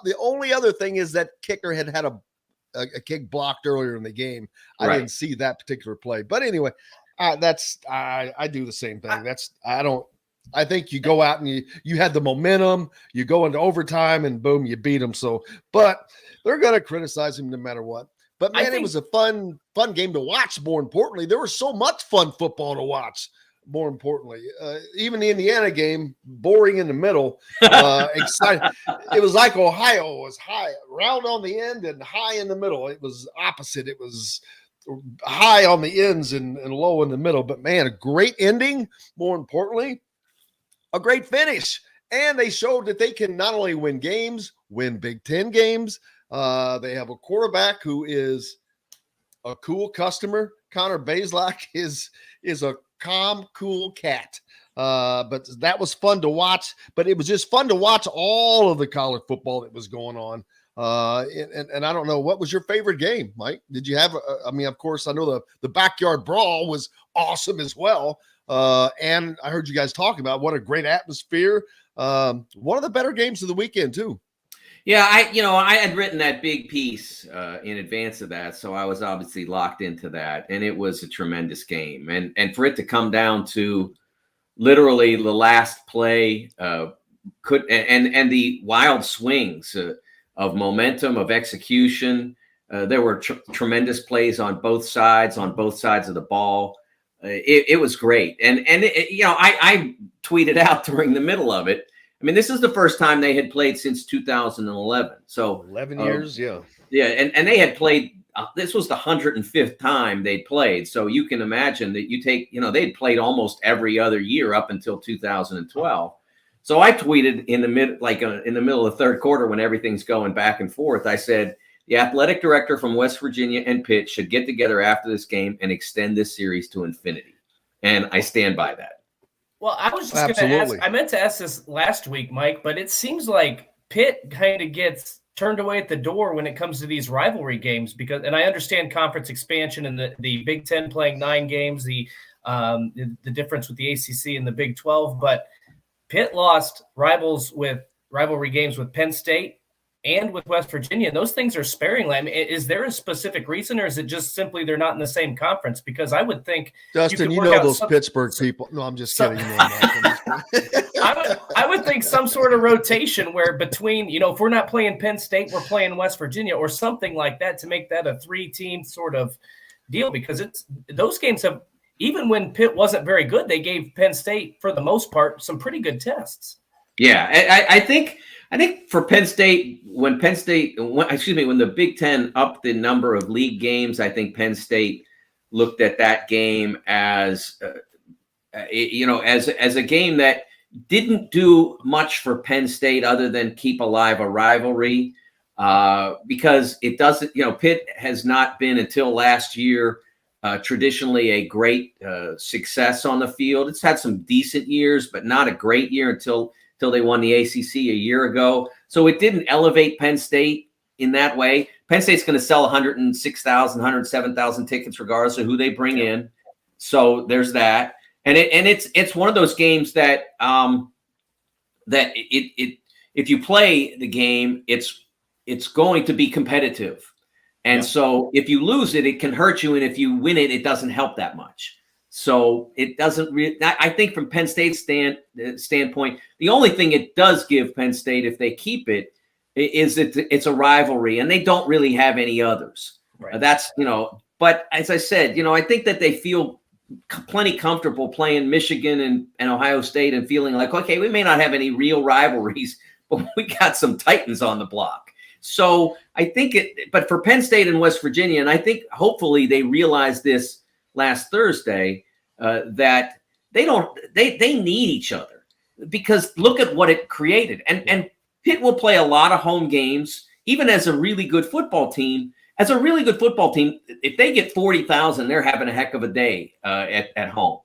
A: the only other thing is that kicker had a kick blocked earlier in the game. I didn't see that particular play, but anyway, I do the same thing. I think you go out and you had the momentum, you go into overtime and boom, you beat them. So, but they're going to criticize him no matter what. But man, it was a fun game to watch. More importantly, there was so much fun football to watch. More importantly, even the Indiana game, boring in the middle, exciting. It was like Ohio was high, round on the end and high in the middle. It was opposite. It was high on the ends and low in the middle. But man, a great ending. More importantly, a great finish. And they showed that they can not only win games, win Big Ten games. They have a quarterback who is a cool customer. Connor Bazelak is a calm, cool cat. But that was fun to watch. But it was just fun to watch all of the college football that was going on. And I don't know, what was your favorite game, Mike? Did you have? Of course, I know the backyard brawl was awesome as well. And I heard you guys talk about what a great atmosphere. One of the better games of the weekend too.
C: Yeah, I had written that big piece in advance of that, so I was obviously locked into that, and it was a tremendous game. And for it to come down to literally the last play, and the wild swings of momentum, of execution, there were tremendous plays on both sides of the ball. It was great, and I tweeted out during the middle of it. I mean, this is the first time they had played since 2011. So
A: 11 years, yeah.
C: Yeah, and they had played, this was the 105th time they'd played. So you can imagine that they'd played almost every other year up until 2012. So I tweeted in the middle of the third quarter when everything's going back and forth, I said, the athletic director from West Virginia and Pitt should get together after this game and extend this series to infinity. And I stand by that.
B: Well, I was just going to ask, I meant to ask this last week, Mike, but it seems like Pitt kind of gets turned away at the door when it comes to these rivalry games and I understand conference expansion and the Big Ten playing 9 games, the difference with the ACC and the Big 12, but Pitt lost rivalry games with Penn State, and with West Virginia. Those things are sparingly. I mean, is there a specific reason, or is it just simply they're not in the same conference? Because I would think
A: Dustin, you know those Pittsburgh people. No, I'm just kidding.
B: I would think some sort of rotation where between, if we're not playing Penn State, we're playing West Virginia or something like that to make that a 3-team sort of deal, because those games have, even when Pitt wasn't very good, they gave Penn State, for the most part, some pretty good tests.
C: Yeah, I think for Penn State, when the Big Ten upped the number of league games, I think Penn State looked at that game as as a game that didn't do much for Penn State other than keep alive a rivalry, because it doesn't. Pitt has not been, until last year, traditionally a great success on the field. It's had some decent years, but not a great year until they won the ACC a year ago. So it didn't elevate Penn State in that way. Penn State's going to sell 106,000, 107,000 tickets regardless of who they bring in. So there's that. And it's one of those games that if you play the game, it's going to be competitive. And so if you lose it, it can hurt you. And if you win it, it doesn't help that much. So it doesn't really, I think from Penn State's standpoint, the only thing it does give Penn State, if they keep it, is it's a rivalry, and they don't really have any others.
B: Right.
C: But as I said, I think that they feel plenty comfortable playing Michigan and Ohio State and feeling like, okay, we may not have any real rivalries, but we got some Titans on the block. So I think but for Penn State and West Virginia, and I think hopefully they realized this last Thursday, that they need each other, because look at what it created. And Pitt will play a lot of home games, even as a really good football team. As a really good football team, if they get 40,000, they're having a heck of a day at home.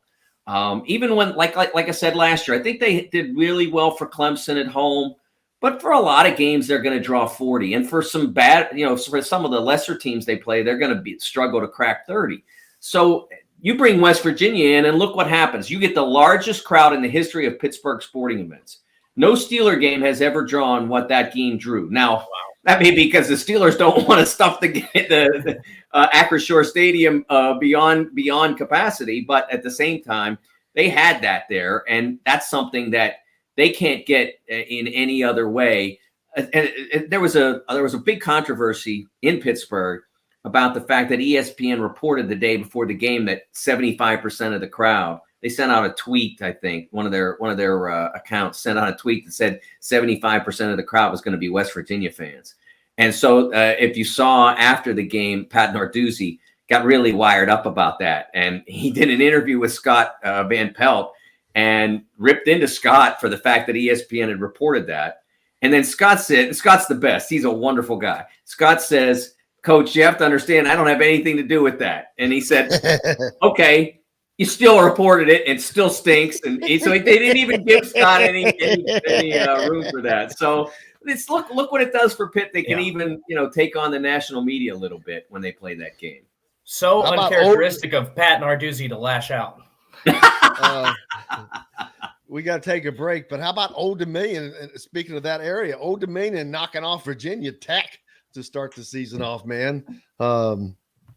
C: Even when, like I said last year, I think they did really well for Clemson at home. But for a lot of games, they're going to draw 40. And for some for some of the lesser teams they play, they're going to struggle to crack 30. So you bring West Virginia in, and look what happens. You get the largest crowd in the history of Pittsburgh sporting events. No Steeler game has ever drawn what that game drew. Now, that may be because the Steelers don't want to stuff the Acrisure Stadium beyond capacity, but at the same time, they had that there, and that's something that they can't get in any other way. And there was a big controversy in Pittsburgh about the fact that ESPN reported the day before the game that 75% of the crowd, they sent out a tweet, I think, one of their accounts sent out a tweet that said 75% of the crowd was going to be West Virginia fans. And so if you saw after the game, Pat Narduzzi got really wired up about that. And he did an interview with Scott Van Pelt and ripped into Scott for the fact that ESPN had reported that. And then Scott said, Scott's the best. He's a wonderful guy. Scott says, "Coach, you have to understand, I don't have anything to do with that." And he said, "Okay, you still reported it. It still stinks." And so they didn't even give Scott any room for that. So it's look what it does for Pitt. They can even take on the national media a little bit when they play that game.
B: So uncharacteristic of Pat Narduzzi to lash out.
A: We got to take a break, but how about Old Dominion? And speaking of that area, Old Dominion knocking off Virginia Tech to start the season off, man.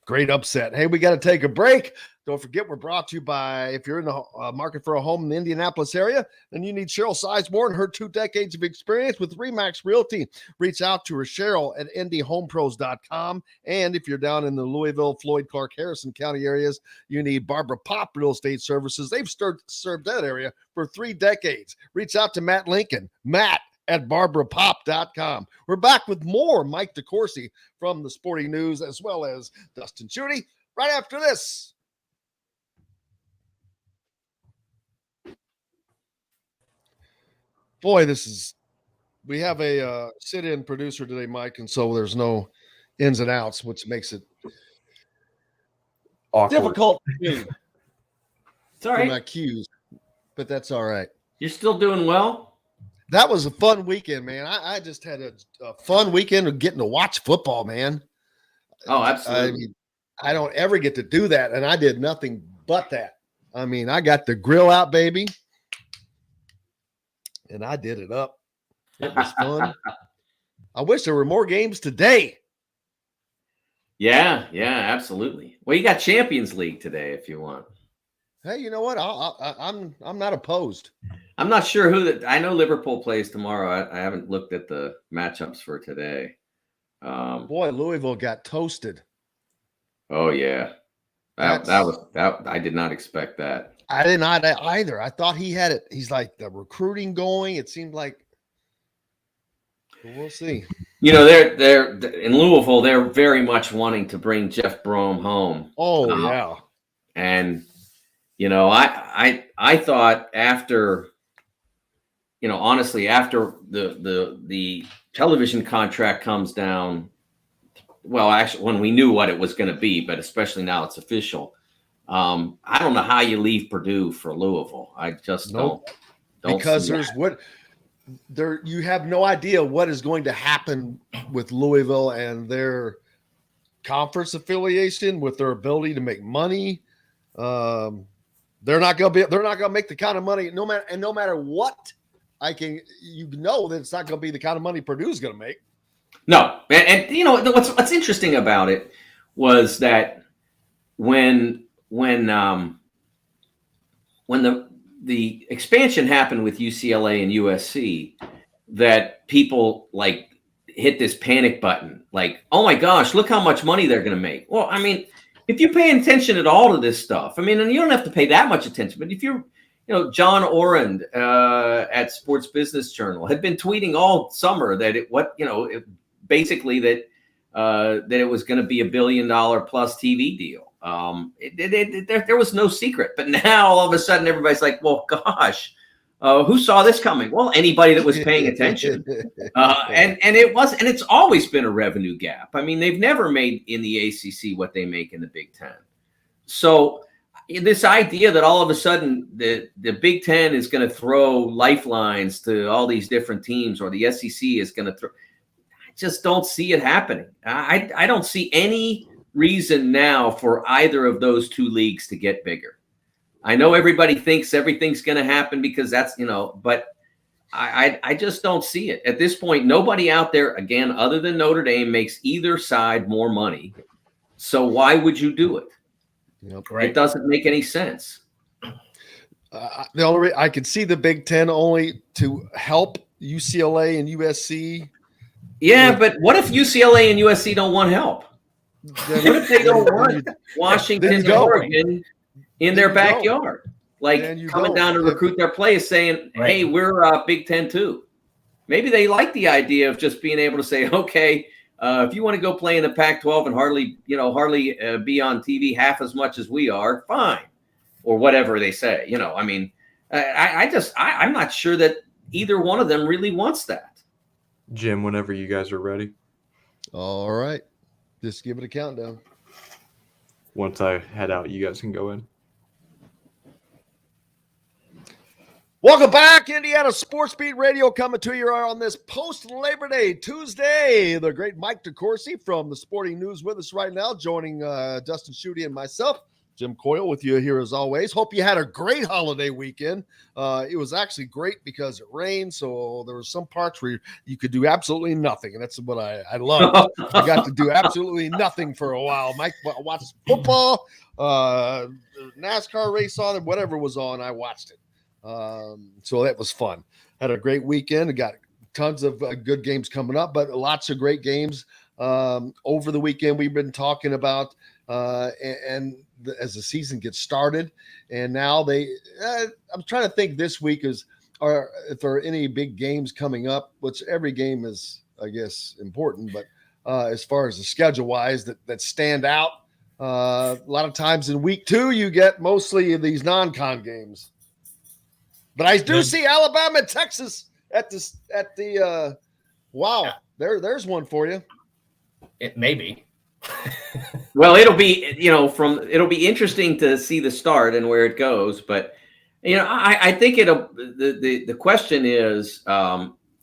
A: Great upset. Hey, we got to take a break. Don't forget, we're brought to you by, if you're in the market for a home in the Indianapolis area, then you need Cheryl Sizemore and her 2 decades of experience with RE/MAX Realty. Reach out to her, Cheryl, at indyhomepros.com. And if you're down in the Louisville, Floyd, Clark, Harrison County areas, you need Barbara Pop Real Estate Services. They've served that area for 3 decades. Reach out to Matt Lincoln, at barbarapop.com. We're back with more Mike DeCourcy from the Sporting News, as well as Dustin Schutte, right after this. Boy, we have a sit-in producer today, Mike, and so there's no ins and outs, which makes it
D: Awkward.
A: difficult to do
C: It's all right.
A: my cues, but that's all right.
C: You're still doing well.
A: That was a fun weekend, man. I just had a fun weekend of getting to watch football, man.
C: Oh, absolutely.
A: I mean, I don't ever get to do that, and I did nothing but that. I mean, I got the grill out, baby, and I did it up. It was fun. I wish there were more games today.
C: Yeah, absolutely. Well, you got Champions League today if you want.
A: Hey, you know what? I'm not opposed.
C: I'm not sure I know Liverpool plays tomorrow. I haven't looked at the matchups for today.
A: Boy, Louisville got toasted.
C: Oh yeah, that I did not expect that.
A: I did not either. I thought he had it. He's like the recruiting going. It seemed like. We'll see.
C: You know, they're in Louisville. They're very much wanting to bring Jeff Brom home.
A: Oh yeah,
C: and you know, I thought after, you know, honestly, after the television contract comes down, well, actually, when we knew what it was going to be, but especially now it's official. I don't know how you leave Purdue for Louisville. I just don't
A: because there's what there you have no idea what is going to happen with Louisville and their conference affiliation, with their ability to make money. They're not going to make the kind of money no matter what. That it's not going to be the kind of money Purdue's going to make.
C: No, and you know what's interesting about it was that when the expansion happened with UCLA and USC, that people like hit this panic button, like, oh my gosh, look how much money they're going to make. Well, I mean, if you're paying attention at all to this stuff, I mean, and you don't have to pay that much attention, but if you're, you know, John Orand at Sports Business Journal had been tweeting all summer that it was going to be $1 billion plus TV deal. There was no secret, but now all of a sudden everybody's like, well, gosh, who saw this coming? Well, anybody that was paying attention. And it's always been a revenue gap. I mean, they've never made in the ACC what they make in the Big Ten. So this idea that all of a sudden the Big Ten is going to throw lifelines to all these different teams, or the SEC is going to throw, I just don't see it happening. I don't see any reason now for either of those two leagues to get bigger. I know everybody thinks everything's going to happen because that's, you know, but I just don't see it. At this point, nobody out there, again, other than Notre Dame, makes either side more money. So why would you do it?
A: Yep, right.
C: It doesn't make any sense.
A: The only I could see the Big Ten only to help UCLA and USC.
C: Yeah, but what if UCLA and USC don't want help? What if they don't want Washington and Oregon in their backyard, like coming down to recruit their players, saying, "Hey, we're Big Ten too." Maybe they like the idea of just being able to say, "Okay, if you want to go play in the Pac-12 and hardly be on TV half as much as we are, fine," or whatever they say. You know, I mean, I'm not sure that either one of them really wants that.
D: Jim, whenever you guys are ready.
A: All right. Just give it a countdown.
D: Once I head out, you guys can go in.
A: Welcome back, Indiana Sports Beat Radio, coming to you on this post-Labor Day Tuesday. The great Mike DeCourcy from the Sporting News with us right now, joining Dustin, Schutte, and myself. Jim Coyle with you here as always. Hope you had a great holiday weekend. It was actually great because it rained, so there were some parts where you could do absolutely nothing, and that's what I loved. I got to do absolutely nothing for a while. Mike watched football, NASCAR race on, and whatever was on, I watched it. So that was fun. Had a great weekend. Got tons of good games coming up, but lots of great games over the weekend we've been talking about, as the season gets started. And now I'm trying to think this week if there are any big games coming up, which every game is, I guess, important, but as far as the schedule wise that stand out, a lot of times in week 2, you get mostly these non-con games. But I do see Alabama and Texas at the wow. Yeah. There's one for you.
B: It may be.
C: Well, it'll be interesting to see the start and where it goes. But I think the question is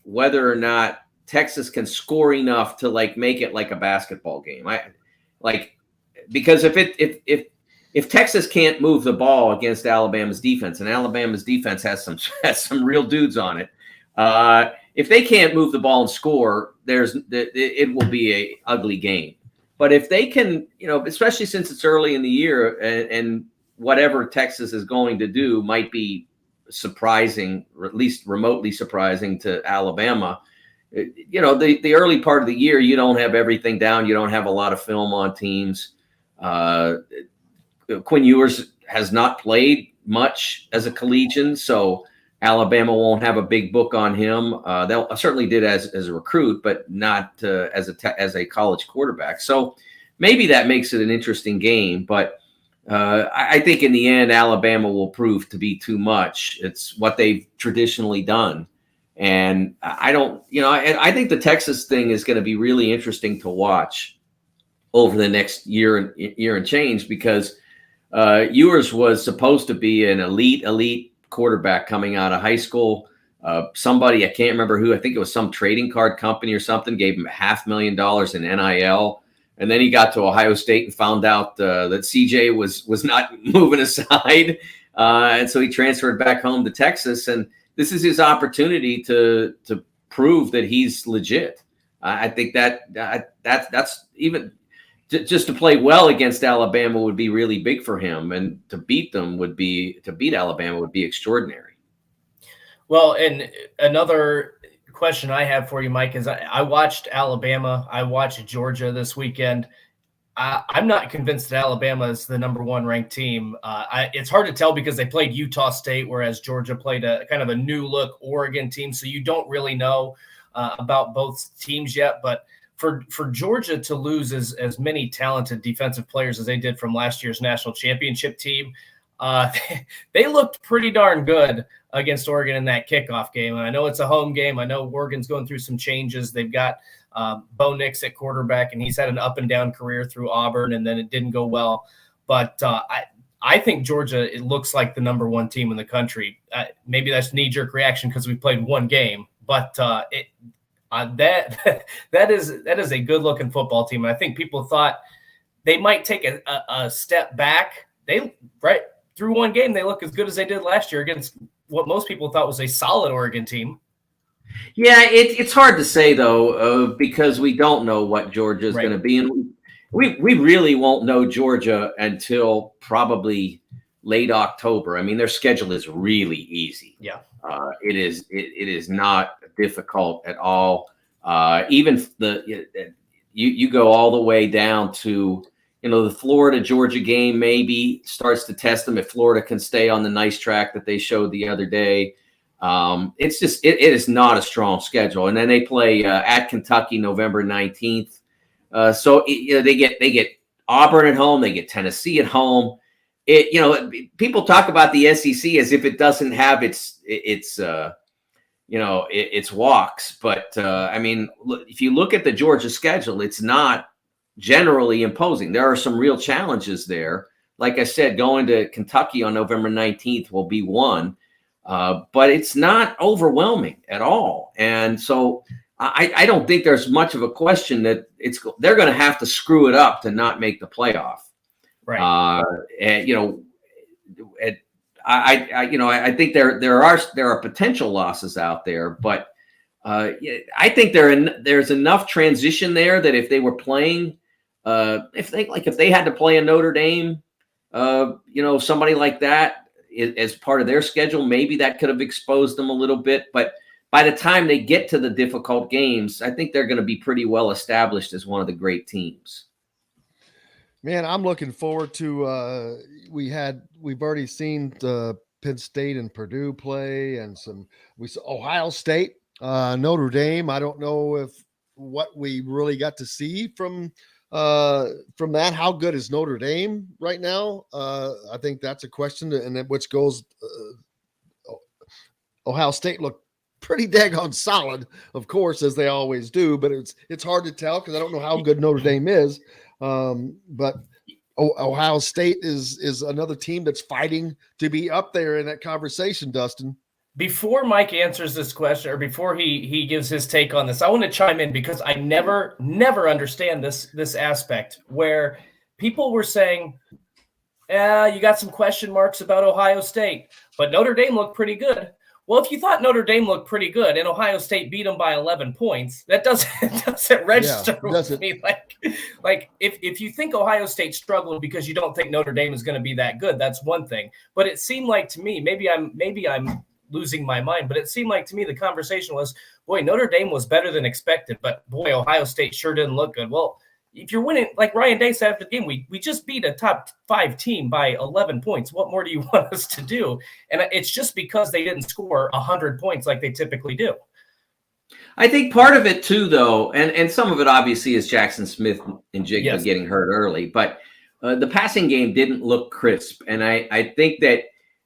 C: whether or not Texas can score enough to make it like a basketball game. Because if Texas can't move the ball against Alabama's defense, and Alabama's defense has some real dudes on it, if they can't move the ball and score, it will be a ugly game. But if they can, especially since it's early in the year and whatever Texas is going to do might be surprising, or at least remotely surprising to Alabama. The early part of the year, you don't have everything down. You don't have a lot of film on teams. Quinn Ewers has not played much as a collegian, so Alabama won't have a big book on him. They'll certainly did as a recruit, but not as a college quarterback. So maybe that makes it an interesting game. But I think in the end, Alabama will prove to be too much. It's what they've traditionally done. And I think the Texas thing is going to be really interesting to watch over the next year and change, because Ewers was supposed to be an elite quarterback coming out of high school. Somebody, I can't remember who, I think it was some trading card company or something, gave him $500,000 in NIL. And then he got to Ohio State and found out that CJ was not moving aside. And so he transferred back home to Texas. And this is his opportunity to prove that he's legit. I think that's even just to play well against Alabama would be really big for him, and to beat Alabama would be extraordinary.
B: Well, and another question I have for you, Mike, is I watched Alabama. I watched Georgia this weekend. I'm not convinced that Alabama is the number one ranked team. It's hard to tell because they played Utah State, whereas Georgia played a kind of a new look Oregon team. So you don't really know about both teams yet. But for Georgia to lose as many talented defensive players as they did from last year's national championship team, they looked pretty darn good against Oregon in that kickoff game. And I know it's a home game. I know Oregon's going through some changes. They've got Bo Nix at quarterback, and he's had an up and down career through Auburn, and then it didn't go well. But I think Georgia, it looks like the number one team in the country. Maybe that's knee-jerk reaction because we played one game, but that is a good-looking football team. And I think people thought they might take a step back. Through one game, they look as good as they did last year against what most people thought was a solid Oregon team.
C: Yeah, it's hard to say, though, because we don't know what Georgia is going to be. And we really won't know Georgia until probably late October. I mean, their schedule is really easy.
B: Yeah.
C: It is not difficult at all. Even you go all the way down to, the Florida-Georgia game maybe starts to test them if Florida can stay on the nice track that they showed the other day. It's just it is not a strong schedule, and then they play at Kentucky November 19th. So they get Auburn at home, they get Tennessee at home. People talk about the SEC as if it doesn't have its walks, but I mean, if you look at the Georgia schedule, it's not generally imposing. There are some real challenges there. Like I said, going to Kentucky on November 19th will be one. But it's not overwhelming at all. And so I don't think there's much of a question that they're going to have to screw it up to not make the playoff.
B: Right.
C: I think there are potential losses out there, but I think there's enough transition there that if they were playing, if they had to play a Notre Dame, somebody like that, as part of their schedule, maybe that could have exposed them a little bit. But by the time they get to the difficult games, I think they're going to be pretty well established as one of the great teams.
A: Man, I'm looking forward to we've already seen the Penn State and Purdue play, and we saw Ohio State, Notre Dame. I don't know what we really got to see from that. How good is Notre Dame right now? I think that's a question, and then which goes Ohio State looked pretty daggone solid, of course, as they always do, but it's hard to tell because I don't know how good Notre Dame is. But Ohio State is another team that's fighting to be up there in that conversation, Dustin.
B: Before Mike answers this question, or before he gives his take on this, I want to chime in because I never understand this aspect where people were saying, you got some question marks about Ohio State, but Notre Dame looked pretty good. Well, if you thought Notre Dame looked pretty good and Ohio State beat them by 11 points, that doesn't register with me. Like if you think Ohio State struggled because you don't think Notre Dame is going to be that good, that's one thing. But it seemed like to me, maybe I'm losing my mind, but it seemed like to me the conversation was, boy, Notre Dame was better than expected, but boy, Ohio State sure didn't look good. Well, if you're winning, like Ryan Day said after the game, we just beat a top 5 team by 11 points. What more do you want us to do? And it's just because they didn't score 100 points like they typically do.
C: I think part of it too, though, and some of it obviously is Jackson Smith and Jigba getting hurt early, but the passing game didn't look crisp. And I think that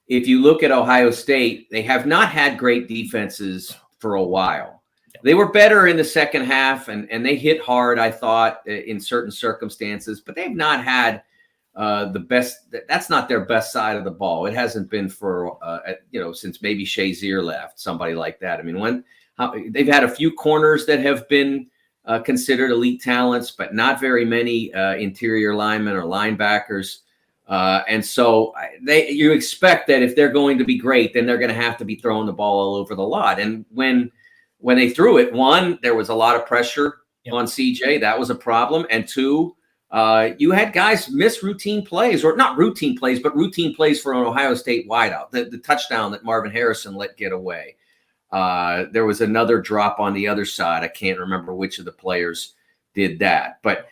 C: if you look at Ohio State, they have not had great defenses for a while. They were better in the second half, and they hit hard, I thought, in certain circumstances, but they've not had the best. That's not their best side of the ball. It hasn't been for, since maybe Shazier left, somebody like that. I mean, they've had a few corners that have been considered elite talents, but not very many interior linemen or linebackers. And so you expect that if they're going to be great, then they're going to have to be throwing the ball all over the lot. And when they threw it, one, there was a lot of pressure on CJ. That was a problem. And two, you had guys miss routine plays, or not routine plays, but routine plays for an Ohio State wideout. The touchdown that Marvin Harrison let get away. There was another drop on the other side. I can't remember which of the players did that. But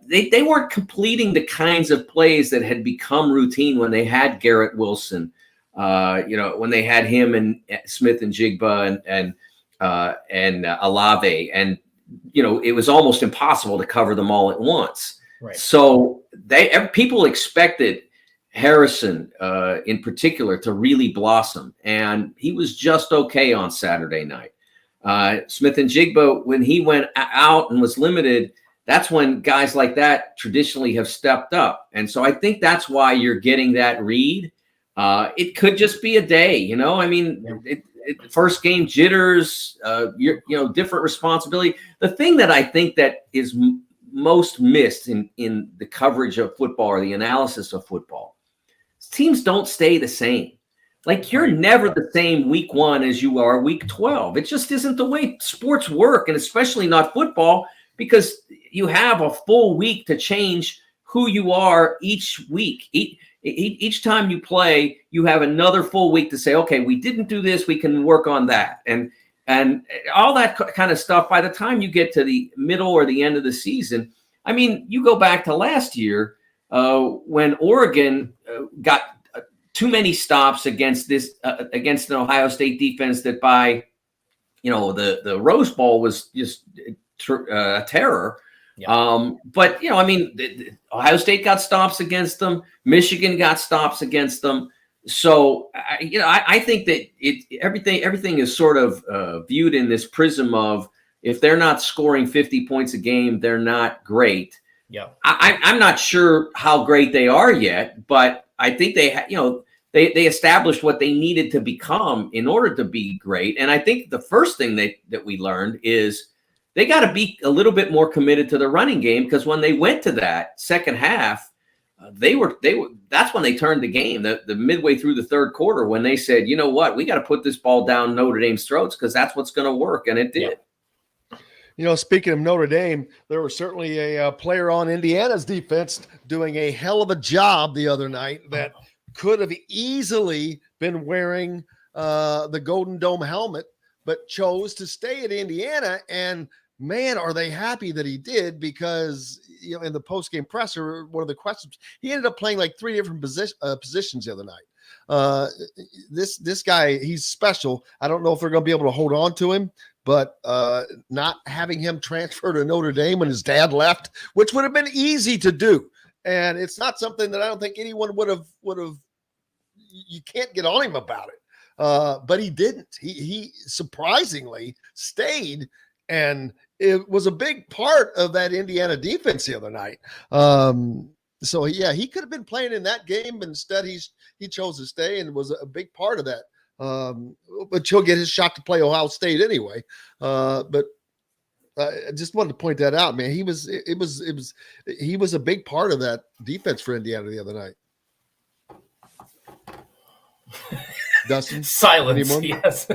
C: they weren't completing the kinds of plays that had become routine when they had Garrett Wilson, when they had him and Smith and Jigba and Olave, and it was almost impossible to cover them all at once.
B: Right.
C: So people expected Harrison in particular to really blossom, and he was just okay on Saturday night. Smith and Jigba, when he went out and was limited, that's when guys like that traditionally have stepped up, and so I think that's why you're getting that read. It could just be a day, I mean. First game jitters, different responsibility. The thing that I think that is most missed in the coverage of football or the analysis of football, teams don't stay the same. Like, you're never the same week 1 as you are week 12. It just isn't the way sports work, and especially not football, because you have a full week to change who you are each week. Each time you play, you have another full week to say, okay, we didn't do this, we can work on that. And all that kind of stuff, by the time you get to the middle or the end of the season, I mean, you go back to last year when Oregon got too many stops against an Ohio State defense that by, the Rose Bowl was just a terror. Yeah. But I mean, Ohio State got stops against them. Michigan got stops against them. So I think that everything is sort of viewed in this prism of, if they're not scoring 50 points a game, they're not great.
B: Yeah,
C: I'm not sure how great they are yet, but I think they established what they needed to become in order to be great. And I think the first thing that we learned is they got to be a little bit more committed to the running game, because when they went to that second half, that's when they turned the game, the midway through the third quarter, when they said, you know what, we got to put this ball down Notre Dame's throats, because that's what's going to work. And it did.
A: Speaking of Notre Dame, there was certainly a player on Indiana's defense doing a hell of a job the other night that could have easily been wearing the Golden Dome helmet, but chose to stay at Indiana. And man, are they happy that he did, because in the post-game presser, one of the questions, he ended up playing like 3 different positions the other night. This guy, he's special. I don't know if they're going to be able to hold on to him, but not having him transfer to Notre Dame when his dad left, which would have been easy to do, and it's not something that I don't think anyone would have. You can't get on him about it. But he didn't. He surprisingly stayed, and it was a big part of that Indiana defense the other night. So yeah, he could have been playing in that game, but instead he chose to stay, and was a big part of that. But he'll get his shot to play Ohio State anyway. But I just wanted to point that out, man. He was a big part of that defense for Indiana the other night. Dustin?
B: Silence.
A: Anyone?
B: Yes.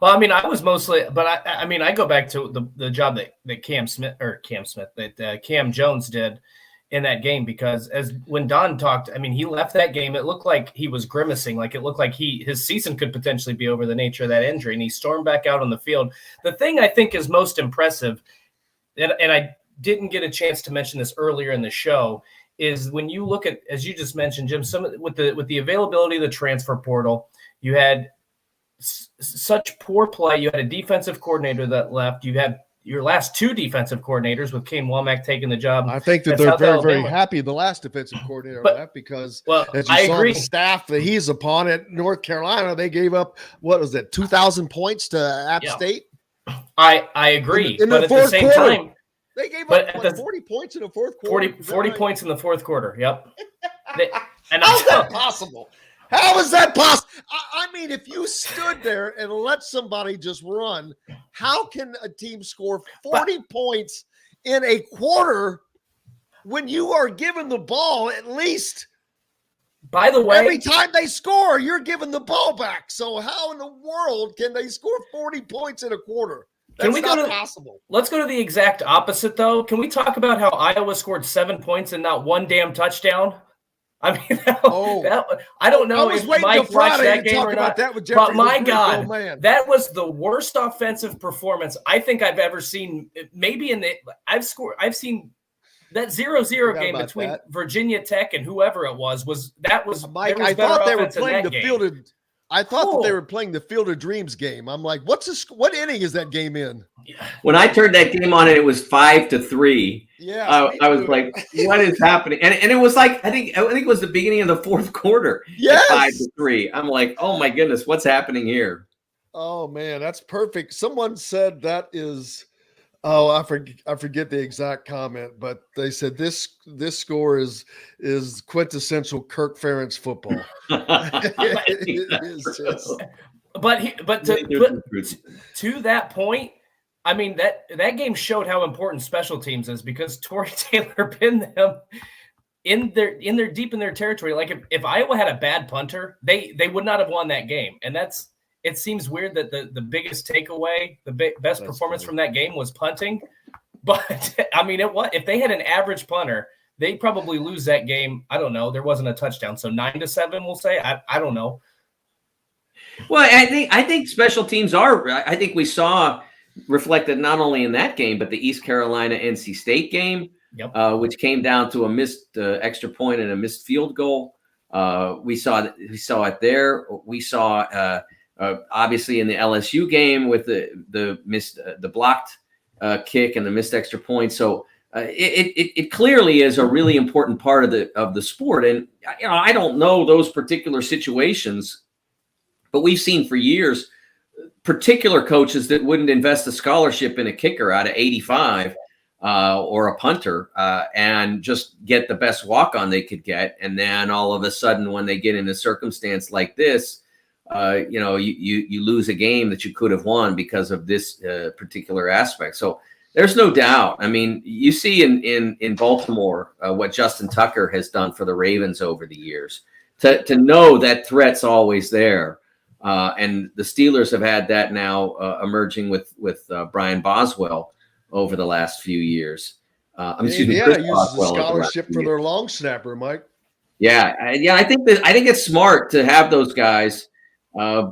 B: Well, I mean, I was mostly, but I mean, I go back to the job that Cam Jones did in that game, because when Don talked, I mean, he left that game. It looked like he was grimacing, like it looked like his season could potentially be over, the nature of that injury, and he stormed back out on the field. The thing I think is most impressive, and I didn't get a chance to mention this earlier in the show, is when you look at, as you just mentioned, Jim, with the availability of the transfer portal, you had such poor play. You had a defensive coordinator that left. You had your last two defensive coordinators, with Kane Womack taking the job.
A: I think that they're very, very happy the last defensive coordinator left, because as you saw the staff that he's upon at North Carolina, they gave up, what was it, 2,000 points to App State?
B: I agree.
A: In
B: but
A: the
B: at the same
A: quarter,
B: time,
A: they gave up 40 points in the fourth quarter.
B: 40 points in the fourth quarter. Yep.
A: How's that possible? How is that possible? I mean, if you stood there and let somebody just run, how can a team score 40 points in a quarter when you are given the ball at least?
B: By the way,
A: every time they score, you're giving the ball back. So how in the world can they score 40 points in a quarter? That's not possible.
B: Let's go to the exact opposite, though. Can we talk about how Iowa scored 7 points and not one damn touchdown? I mean, I don't know if Mike watched that game or not, but my God, that was the worst offensive performance I think I've ever seen. Maybe I've seen that 0-0 game between Virginia Tech and whoever it was
A: Mike. I thought they were playing the fielded. I thought that they were playing the Field of Dreams game. I'm like, what inning is that game in?
C: When I turned that game on and it was 5-3.
A: Yeah,
C: I was like, what is happening? And it was like, I think it was the beginning of the fourth quarter.
A: Yes.
C: 5-3. I'm like, oh my goodness, what's happening here?
A: Oh man, that's perfect. Someone said that is, I forget the exact comment, but they said this score is quintessential Kirk Ferentz football. It is just...
B: But to that point, I mean, that game showed how important special teams is, because Torrey Taylor pinned them in their deep in their territory. Like if Iowa had a bad punter, they would not have won that game. And it seems weird that the biggest takeaway, best performance from that game was punting. But I mean, if they had an average punter, they'd probably lose that game. I don't know. There wasn't a touchdown. So 9-7, we'll say. I don't know.
C: Well, I think special teams are. I think we saw reflected not only in that game, but the East Carolina NC State game, which came down to a missed extra point and a missed field goal. We saw it there. We saw obviously in the LSU game with the missed the blocked kick and the missed extra point. So it clearly is a really important part of the sport. And I don't know those particular situations, but we've seen for years particular coaches that wouldn't invest a scholarship in a kicker out of 85 or a punter and just get the best walk-on they could get. And then all of a sudden, when they get in a circumstance like this, you lose a game that you could have won because of this particular aspect. So there's no doubt. I mean, you see in Baltimore what Justin Tucker has done for the Ravens over the years. To know that threat's always there. And the Steelers have had that now emerging with Brian Boswell over the last few years.
A: Indiana uses a scholarship for their long snapper, Mike.
C: Yeah. I think it's smart to have those guys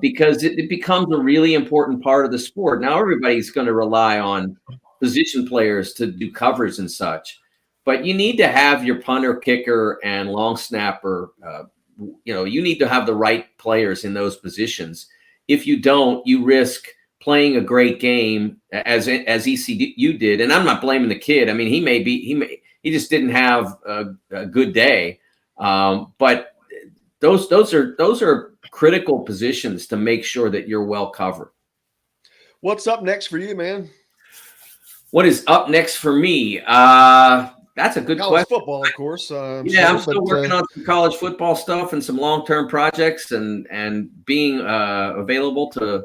C: because it becomes a really important part of the sport. Now everybody's going to rely on position players to do covers and such, but you need to have your punter, kicker, and long snapper. You need to have the right players in those positions. If you don't, you risk playing a great game as ECU did. And I'm not blaming the kid. I mean, he just didn't have a good day. But those are critical positions to make sure that you're well covered.
A: What's up next for you, man?
C: What is up next for me? That's a good
A: college
C: question.
A: Football, of course.
C: I'm still working on some college football stuff and some long-term projects and being available to,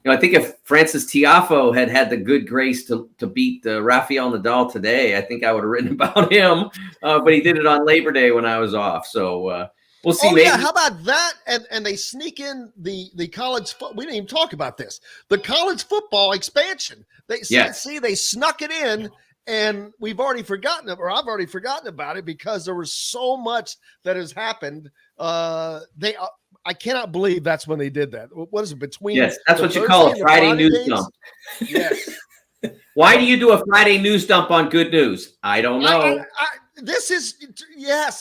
C: I think if Francis Tiafo had the good grace to beat Rafael Nadal today, I think I would have written about him. But he did it on Labor Day when I was off. So We'll see.
A: Oh
C: maybe.
A: yeah, how about that? And they sneak in the college. We didn't even talk about this. The college football expansion. They they snuck it in, and we've already forgotten it, or I've already forgotten about it because there was so much that has happened. I cannot believe that's when they did that. What is it between?
C: Yes, that's what you call a Friday news dump.
A: Yes.
C: Why do you do a Friday news dump on good news? I don't know.
A: This is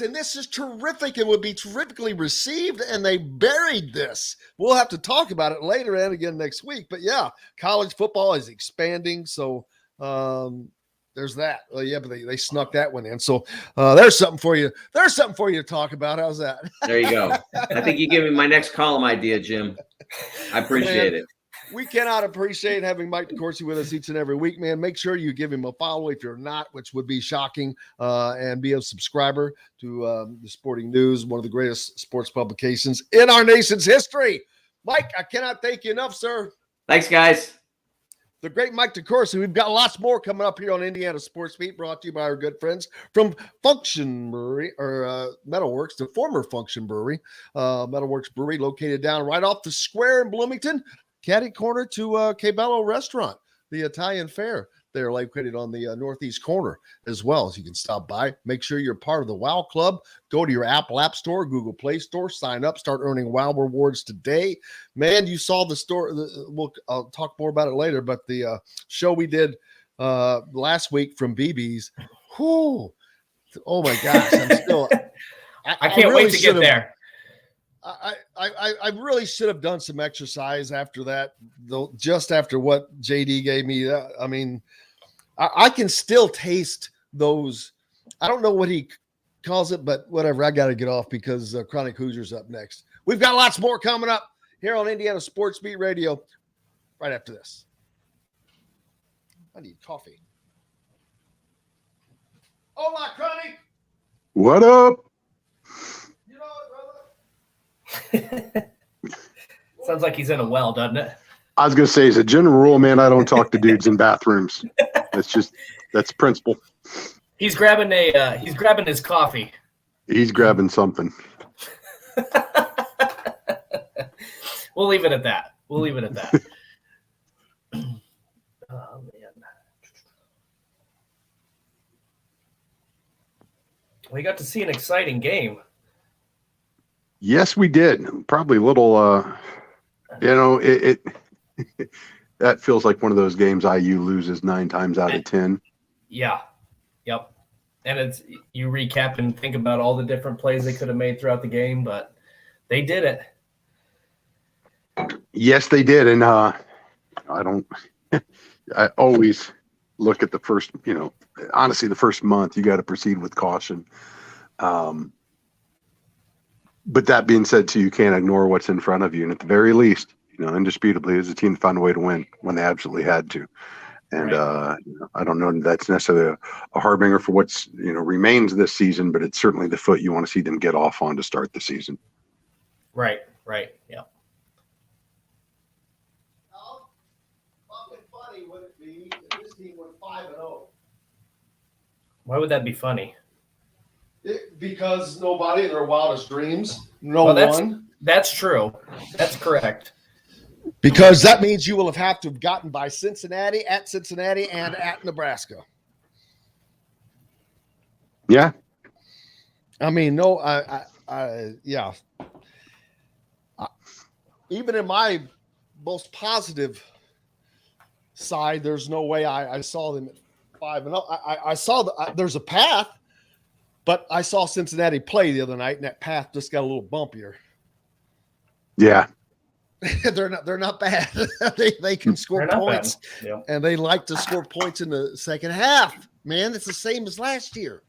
A: and this is terrific. It would be terrifically received, and they buried this. We'll have to talk about it later and again next week. But yeah, college football is expanding, so there's that. Well, yeah, but they snuck that one in. So there's something for you. There's something for you to talk about. How's that?
C: There you go. I think you gave me my next column idea, Jim. I appreciate it.
A: We cannot appreciate having Mike DeCourcy with us each and every week, man. Make sure you give him a follow if you're not, which would be shocking, and be a subscriber to the Sporting News, one of the greatest sports publications in our nation's history. Mike, I cannot thank you enough, sir.
C: Thanks, guys.
A: The great Mike DeCourcy. We've got lots more coming up here on Indiana Sports Beat, brought to you by our good friends from Function Brewery, or Metalworks, the former Function Brewery. Metalworks Brewery located down right off the square in Bloomington. Caddy corner to Cabello Restaurant, the Italian Fair. They're located on the northeast corner as well. So you can stop by. Make sure you're part of the WOW Club. Go to your Apple App Store, Google Play Store, sign up, start earning WOW rewards today. Man, you saw the store. I'll talk more about it later, but the show we did last week from BB's. Whew, oh my gosh, I'm still.
B: I can't wait to get there.
A: I really should have done some exercise after that, though, just after what JD gave me. I mean, I can still taste those. I don't know what he calls it, but whatever. I got to get off because Chronic Hoosier's up next. We've got lots more coming up here on Indiana Sports Beat Radio right after this. I need coffee. Hola, Chronic.
F: What up?
B: Sounds like he's in a well, doesn't it?
F: I was gonna say, as a general rule, man, I don't talk to dudes in bathrooms. That's principle.
B: He's grabbing his coffee.
F: He's grabbing something.
B: We'll leave it at that. Oh man. We got to see an exciting game.
F: Yes, we did. Probably a little, it that feels like one of those games IU loses 9 times out of 10.
B: Yeah. Yep. And it's, you recap and think about all the different plays they could have made throughout the game, but they did it.
F: Yes, they did. And I always look at the first, honestly, the first month, you got to proceed with caution. But that being said, too, you can't ignore what's in front of you. And at the very least, indisputably, is a team found a way to win when they absolutely had to. And right. I don't know that that's necessarily a harbinger for what's remains this season, but it's certainly the foot you want to see them get off on to start the season.
B: Right, yeah.
A: How fucking funny would it be if this team went 5-0?
B: Why would that be funny?
A: Because nobody in their wildest dreams, one.
B: That's true. That's correct.
A: Because that means you will have to have gotten by Cincinnati, and at Nebraska.
F: Yeah.
A: I mean, yeah. Even in my most positive side, there's no way I saw them at 5-0. I saw there's a path. But I saw Cincinnati play the other night, and that path just got a little bumpier.
F: Yeah,
A: they're not bad. they can score points, yeah. And they like to score points in the second half. Man, it's the same as last year.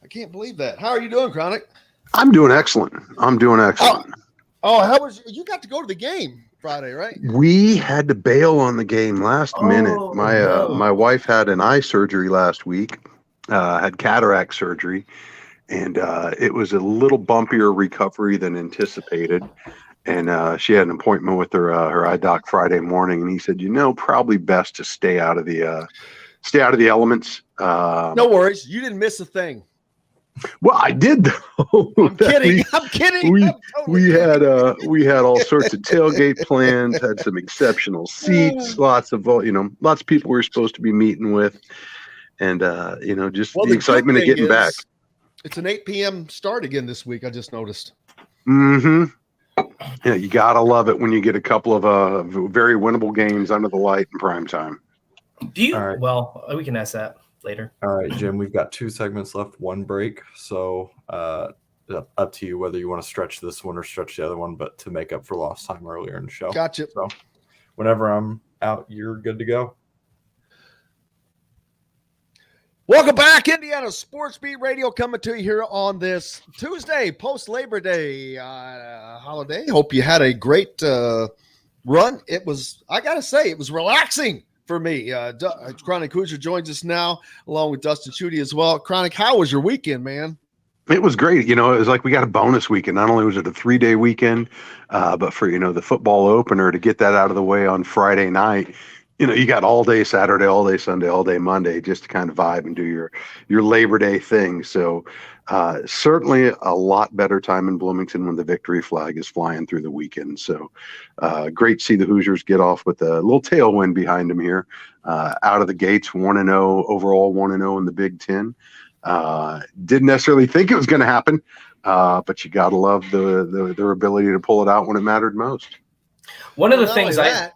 A: I can't believe that. How are you doing, Chronic?
F: I'm doing excellent.
A: Oh, how was you got to go to the game Friday, right?
F: We had to bail on the game last minute. My wife had an eye surgery last week. Had cataract surgery, and it was a little bumpier recovery than anticipated. And she had an appointment with her eye doc Friday morning, and he said, probably best to stay out of the elements.
A: No worries, you didn't miss a thing.
F: Well, I did though.
A: I'm kidding. I'm kidding.
F: We had all sorts of tailgate plans, had some exceptional seats, lots of people we were supposed to be meeting with, and just the excitement of getting back.
A: It's an 8 p.m. start again this week. I just noticed.
F: Mm-hmm. Yeah, you gotta love it when you get a couple of very winnable games under the light in prime time.
B: Do you?
D: All right.
B: Well, we can ask that later.
D: All right, Jim, we've got 2 segments left, 1 break. So up to you whether you want to stretch this one or stretch the other one, but to make up for lost time earlier in the show.
A: Gotcha.
D: So whenever I'm out, you're good to go.
A: Welcome back, Indiana Sports Beat Radio, coming to you here on this Tuesday, post-Labor Day holiday. Hope you had a great run. I got to say, it was relaxing for me. Chronic Hoosier joins us now, along with Dustin Schutte as well. Chronic, how was your weekend, man?
F: It was great. It was like we got a bonus weekend. Not only was it a 3-day weekend, but for, the football opener to get that out of the way on Friday night, you got all day Saturday, all day Sunday, all day Monday, just to kind of vibe and do your Labor Day thing. So certainly a lot better time in Bloomington when the victory flag is flying through the weekend. So great to see the Hoosiers get off with a little tailwind behind them here. Out of the gates, 1-0 overall, 1-0 in the Big Ten. Didn't necessarily think it was going to happen, but you got to love their ability to pull it out when it mattered most.
B: One of the things
A: I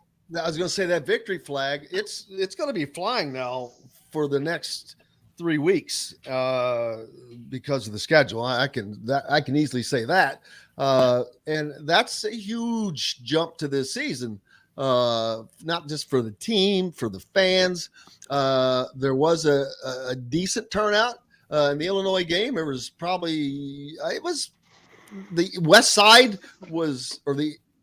A: was going to say, that victory flag, it's going to be flying now for the next 3 weeks because of the schedule. I can easily say that, and that's a huge jump to this season. Not just for the team, for the fans. There was a decent turnout in the Illinois game. It was the west side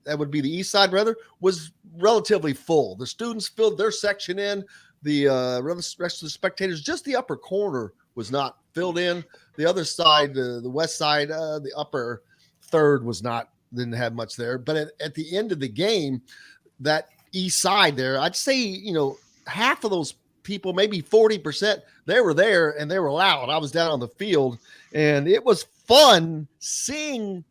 A: that would be the east side rather, was relatively full. The students filled their section in. The rest of the spectators, just the upper corner was not filled in. The other side, the west side, the upper third didn't have much there. But at the end of the game, that east side there, I'd say, half of those people, maybe 40%, they were there and they were loud. I was down on the field, and it was fun seeing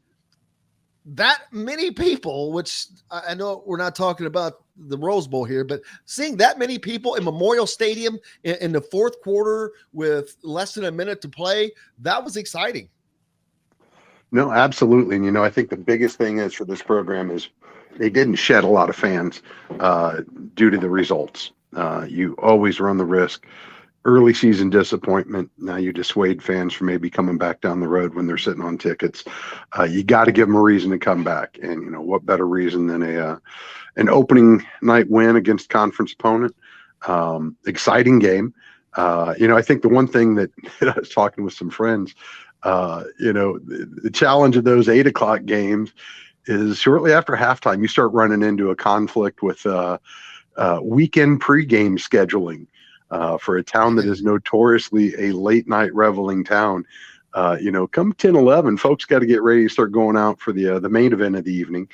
A: that many people, which I know we're not talking about the Rose Bowl here, but seeing that many people in Memorial Stadium in the fourth quarter with less than a minute to play, that was exciting.
F: No, absolutely. And, I think the biggest thing is for this program is they didn't shed a lot of fans due to the results. You always run the risk. Early season disappointment. Now you dissuade fans from maybe coming back down the road when they're sitting on tickets. You got to give them a reason to come back. And, what better reason than an opening night win against conference opponent? Exciting game. I think the one thing that I was talking with some friends, the challenge of those 8 o'clock games is shortly after halftime, you start running into a conflict with weekend pregame scheduling. For a town that is notoriously a late night reveling town, come 10, 11, folks got to get ready to start going out for the main event of the evening.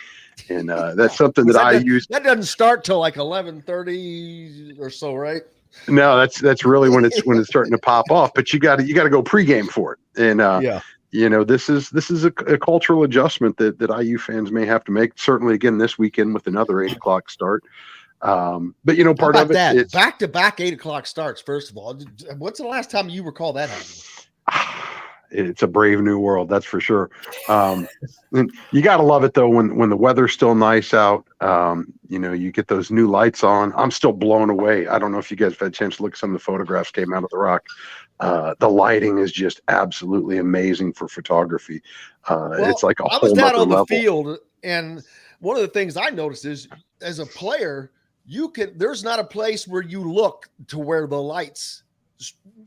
F: And that's something that use.
A: That doesn't start till like 11:30 or so, right?
F: No, that's really when it's starting to pop off, but you got to go pregame for it. And, this is a cultural adjustment that IU fans may have to make, certainly again, this weekend with another 8 o'clock start. But part of it, it's
A: back-to-back 8 o'clock starts. First of all, what's the last time you recall that happening?
F: It's a brave new world, that's for sure. You got to love it though when the weather's still nice out. You get those new lights on. I'm still blown away. I don't know if you guys have had a chance to look at some of the photographs came out of the Rock. The lighting is just absolutely amazing for photography. It's like I was down on the
A: field, and one of the things I noticed is, as a player, there's not a place where you look to where the lights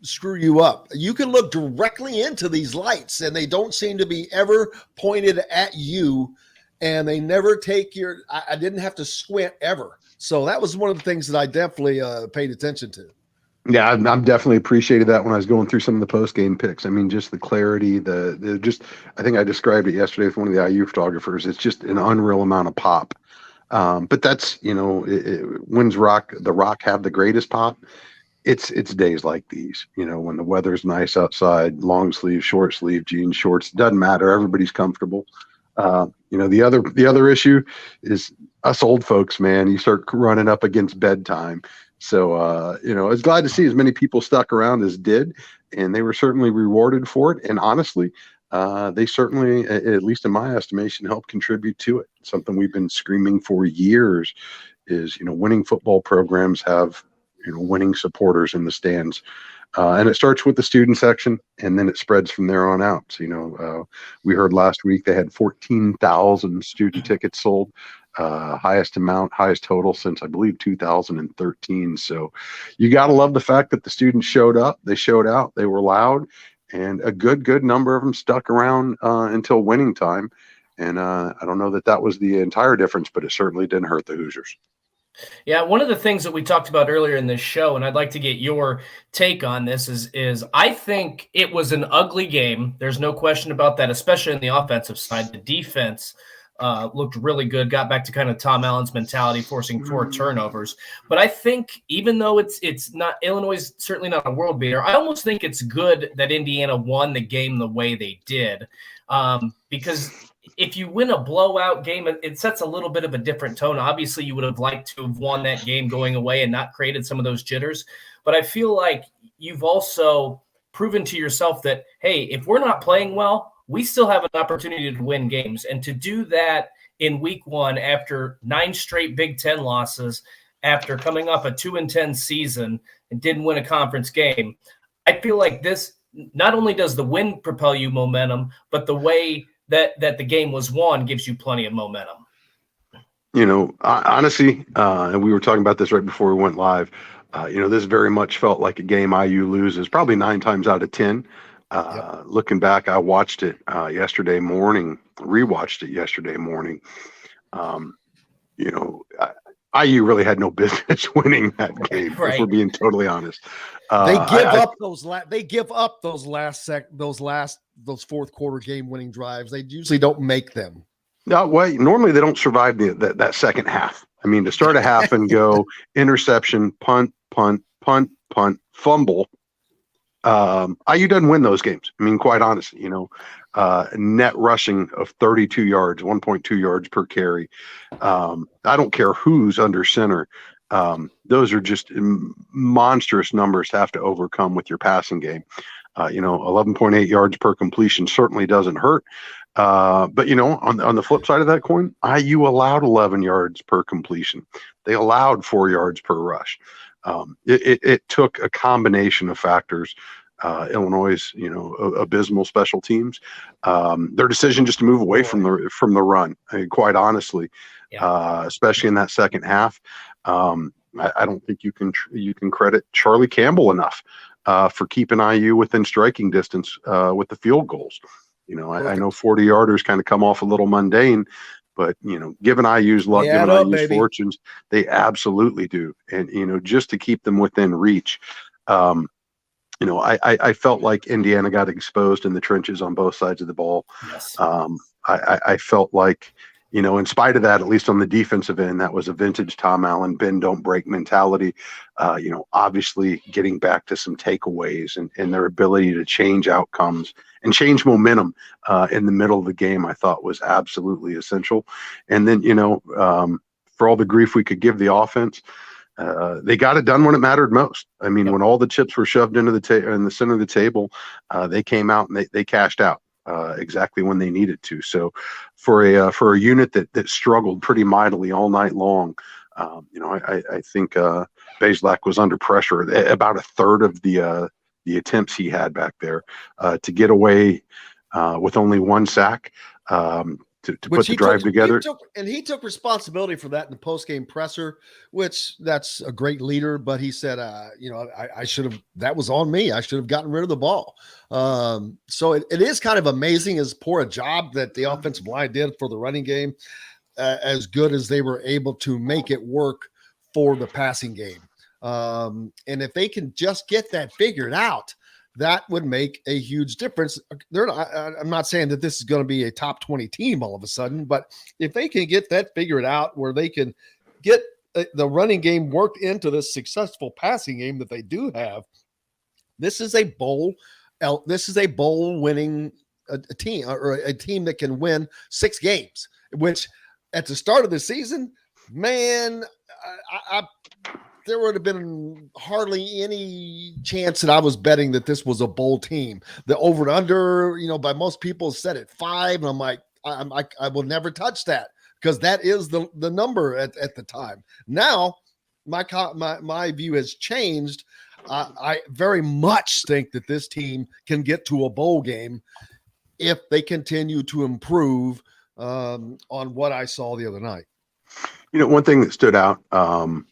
A: screw you up. You can look directly into these lights, and they don't seem to be ever pointed at you, and they never take I didn't have to squint ever. So that was one of the things that I definitely paid attention to.
F: Yeah, I'm definitely appreciated that when I was going through some of the post-game picks. I mean, just the clarity, I think I described it yesterday with one of the IU photographers. It's just an unreal amount of pop. But that's, when's the Rock have the greatest pop? it's days like these, when the weather's nice outside, long sleeve, short sleeve, jeans, shorts, doesn't matter. Everybody's comfortable. The other issue is us old folks, man. You start running up against bedtime. So, I was glad to see as many people stuck around as did, and they were certainly rewarded for it. And honestly, they certainly, at least in my estimation, helped contribute to it. Something we've been screaming for years is, winning football programs have, winning supporters in the stands. And it starts with the student section, and then it spreads from there on out. So, we heard last week they had 14,000 student tickets sold, highest total since, I believe, 2013. So you got to love the fact that the students showed up, they showed out, they were loud, and a good number of them stuck around until winning time. And I don't know that was the entire difference, but it certainly didn't hurt the Hoosiers.
B: Yeah, one of the things that we talked about earlier in this show, and I'd like to get your take on this, is I think it was an ugly game. There's no question about that, especially on the offensive side. The defense looked really good, got back to kind of Tom Allen's mentality, forcing 4 turnovers. But I think even though it's not, Illinois is certainly not a world beater, I almost think it's good that Indiana won the game the way they did, because if you win a blowout game, it sets a little bit of a different tone. Obviously, you would have liked to have won that game going away and not created some of those jitters. But I feel like you've also proven to yourself that, hey, if we're not playing well, we still have an opportunity to win games. And to do that in week 1 after 9 straight Big Ten losses, after coming off a 2-10 season and didn't win a conference game, I feel like this not only does the win propel you momentum, but the way that the game was won gives you plenty of momentum.
F: Honestly, and we were talking about this right before we went live, this very much felt like a game IU loses probably 9 times out of 10. Looking back, I watched it yesterday morning, rewatched it yesterday morning. IU really had no business winning that game,
B: right.
F: If we're being totally honest.
A: They give up those fourth quarter game winning drives. They usually don't make them.
F: No, well, normally they don't survive that second half. I mean, to start a half and go interception, punt, fumble. IU doesn't win those games. I mean, quite honestly, net rushing of 32 yards, 1.2 yards per carry. I don't care who's under center. Those are just monstrous numbers to have to overcome with your passing game. 11.8 yards per completion certainly doesn't hurt. But on the flip side of that coin, IU allowed 11 yards per completion. They allowed 4 yards per rush. It took a combination of factors. Illinois' abysmal special teams, their decision just to move away from the run. Quite honestly, especially in that second half, I don't think you can credit Charlie Campbell enough for keeping IU within striking distance with the field goals. I know 40-yarders kind of come off a little mundane, but given IU's luck, given IU's fortunes, they absolutely do. And just to keep them within reach. I felt like Indiana got exposed in the trenches on both sides of the ball.
B: Yes.
F: I felt like, in spite of that, at least on the defensive end, that was a vintage Tom Allen bend don't break mentality. Obviously getting back to some takeaways and their ability to change outcomes and change momentum in the middle of the game, I thought was absolutely essential. And then, for all the grief we could give the offense, they got it done when it mattered most. I mean, when all the chips were shoved into in the center of the table, they came out and they cashed out exactly when they needed to. So for a unit that struggled pretty mightily all night long, I think Bazelak was under pressure. About a third of the attempts he had back there to get away with only 1 sack. To put the drive together.
A: He took responsibility for that in the post-game presser, which that's a great leader. But he said, I should have, that was on me. I should have gotten rid of the ball. So it is kind of amazing as poor a job that the offensive line did for the running game, as good as they were able to make it work for the passing game. And if they can just get that figured out, that would make a huge difference. I'm not saying that this is going to be a top 20 team all of a sudden, but if they can get that figured out where they can get the running game worked into this successful passing game that they do have, this is a bowl winning a team, or a team that can win 6 games, which at the start of the season, man, there would have been hardly any chance that I was betting that this was a bowl team. The over and under, by most people set at 5. And I'm like, I will never touch that, because that is the number at the time. Now, my view has changed. I very much think that this team can get to a bowl game if they continue to improve on what I saw the other night.
F: One thing that stood out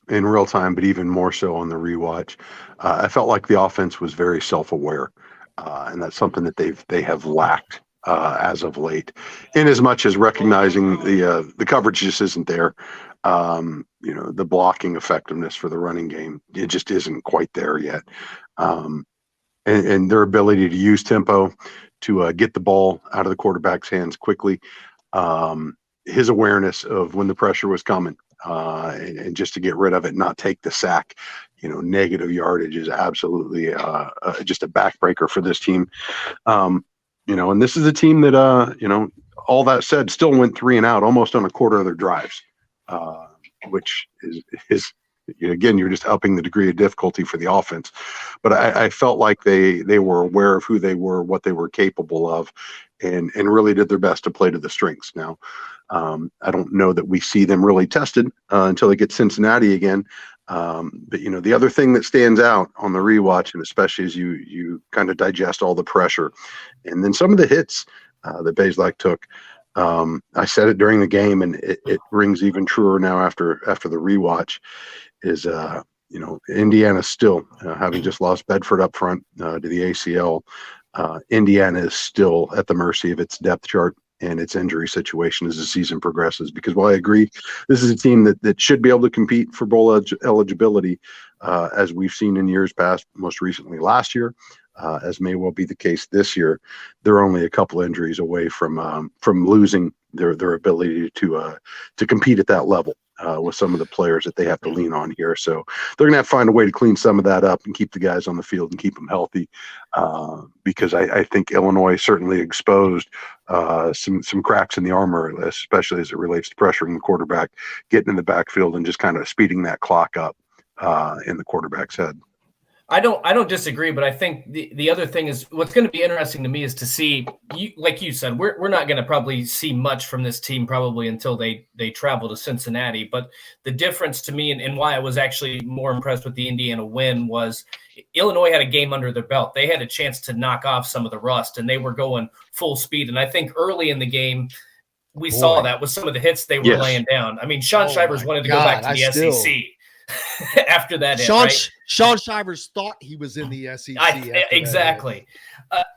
F: in real time, but even more so on the rewatch, I felt like the offense was very self-aware, and that's something that they have lacked as of late. In as much as recognizing the coverage just isn't there, the blocking effectiveness for the running game, it just isn't quite there yet, and their ability to use tempo to get the ball out of the quarterback's hands quickly. His awareness of when the pressure was coming, and just to get rid of it, not take the sack, negative yardage is absolutely just a backbreaker for this team. And this is a team that, all that said, still went 3 and out almost on a quarter of their drives, which is again, you're just upping the degree of difficulty for the offense. But I felt like they were aware of who they were, what they were capable of, and really did their best to play to the strengths. Now, I don't know that we see them really tested until they get Cincinnati again. But the other thing that stands out on the rewatch, and especially as you kind of digest all the pressure, and then some of the hits that Bazelak took. I said it during the game, and it rings even truer now after the rewatch. Is Indiana still having just lost Bedford up front to the ACL. Indiana is still at the mercy of its depth chart and its injury situation as the season progresses. Because while I agree, this is a team that should be able to compete for bowl eligibility, as we've seen in years past, most recently last year, as may well be the case this year. They're only a couple injuries away from losing their ability to compete at that level with some of the players that they have to lean on here. So they're going to have to find a way to clean some of that up and keep the guys on the field and keep them healthy, because I think Illinois certainly exposed some cracks in the armor, especially as it relates to pressuring the quarterback, getting in the backfield, and just kind of speeding that clock up in the quarterback's head.
B: I don't disagree, but I think the other thing is, what's going to be interesting to me is to see, like you said, we're not going to probably see much from this team probably until they travel to Cincinnati. But the difference to me, and why I was actually more impressed with the Indiana win, was Illinois had a game under their belt. They had a chance to knock off some of the rust, and they were going full speed. And I think early in the game, we saw that with some of the hits they were laying down. I mean, Sean Shivers wanted to go back to the SEC. After that,
A: Sean Shivers thought he was in the SEC.
B: Exactly.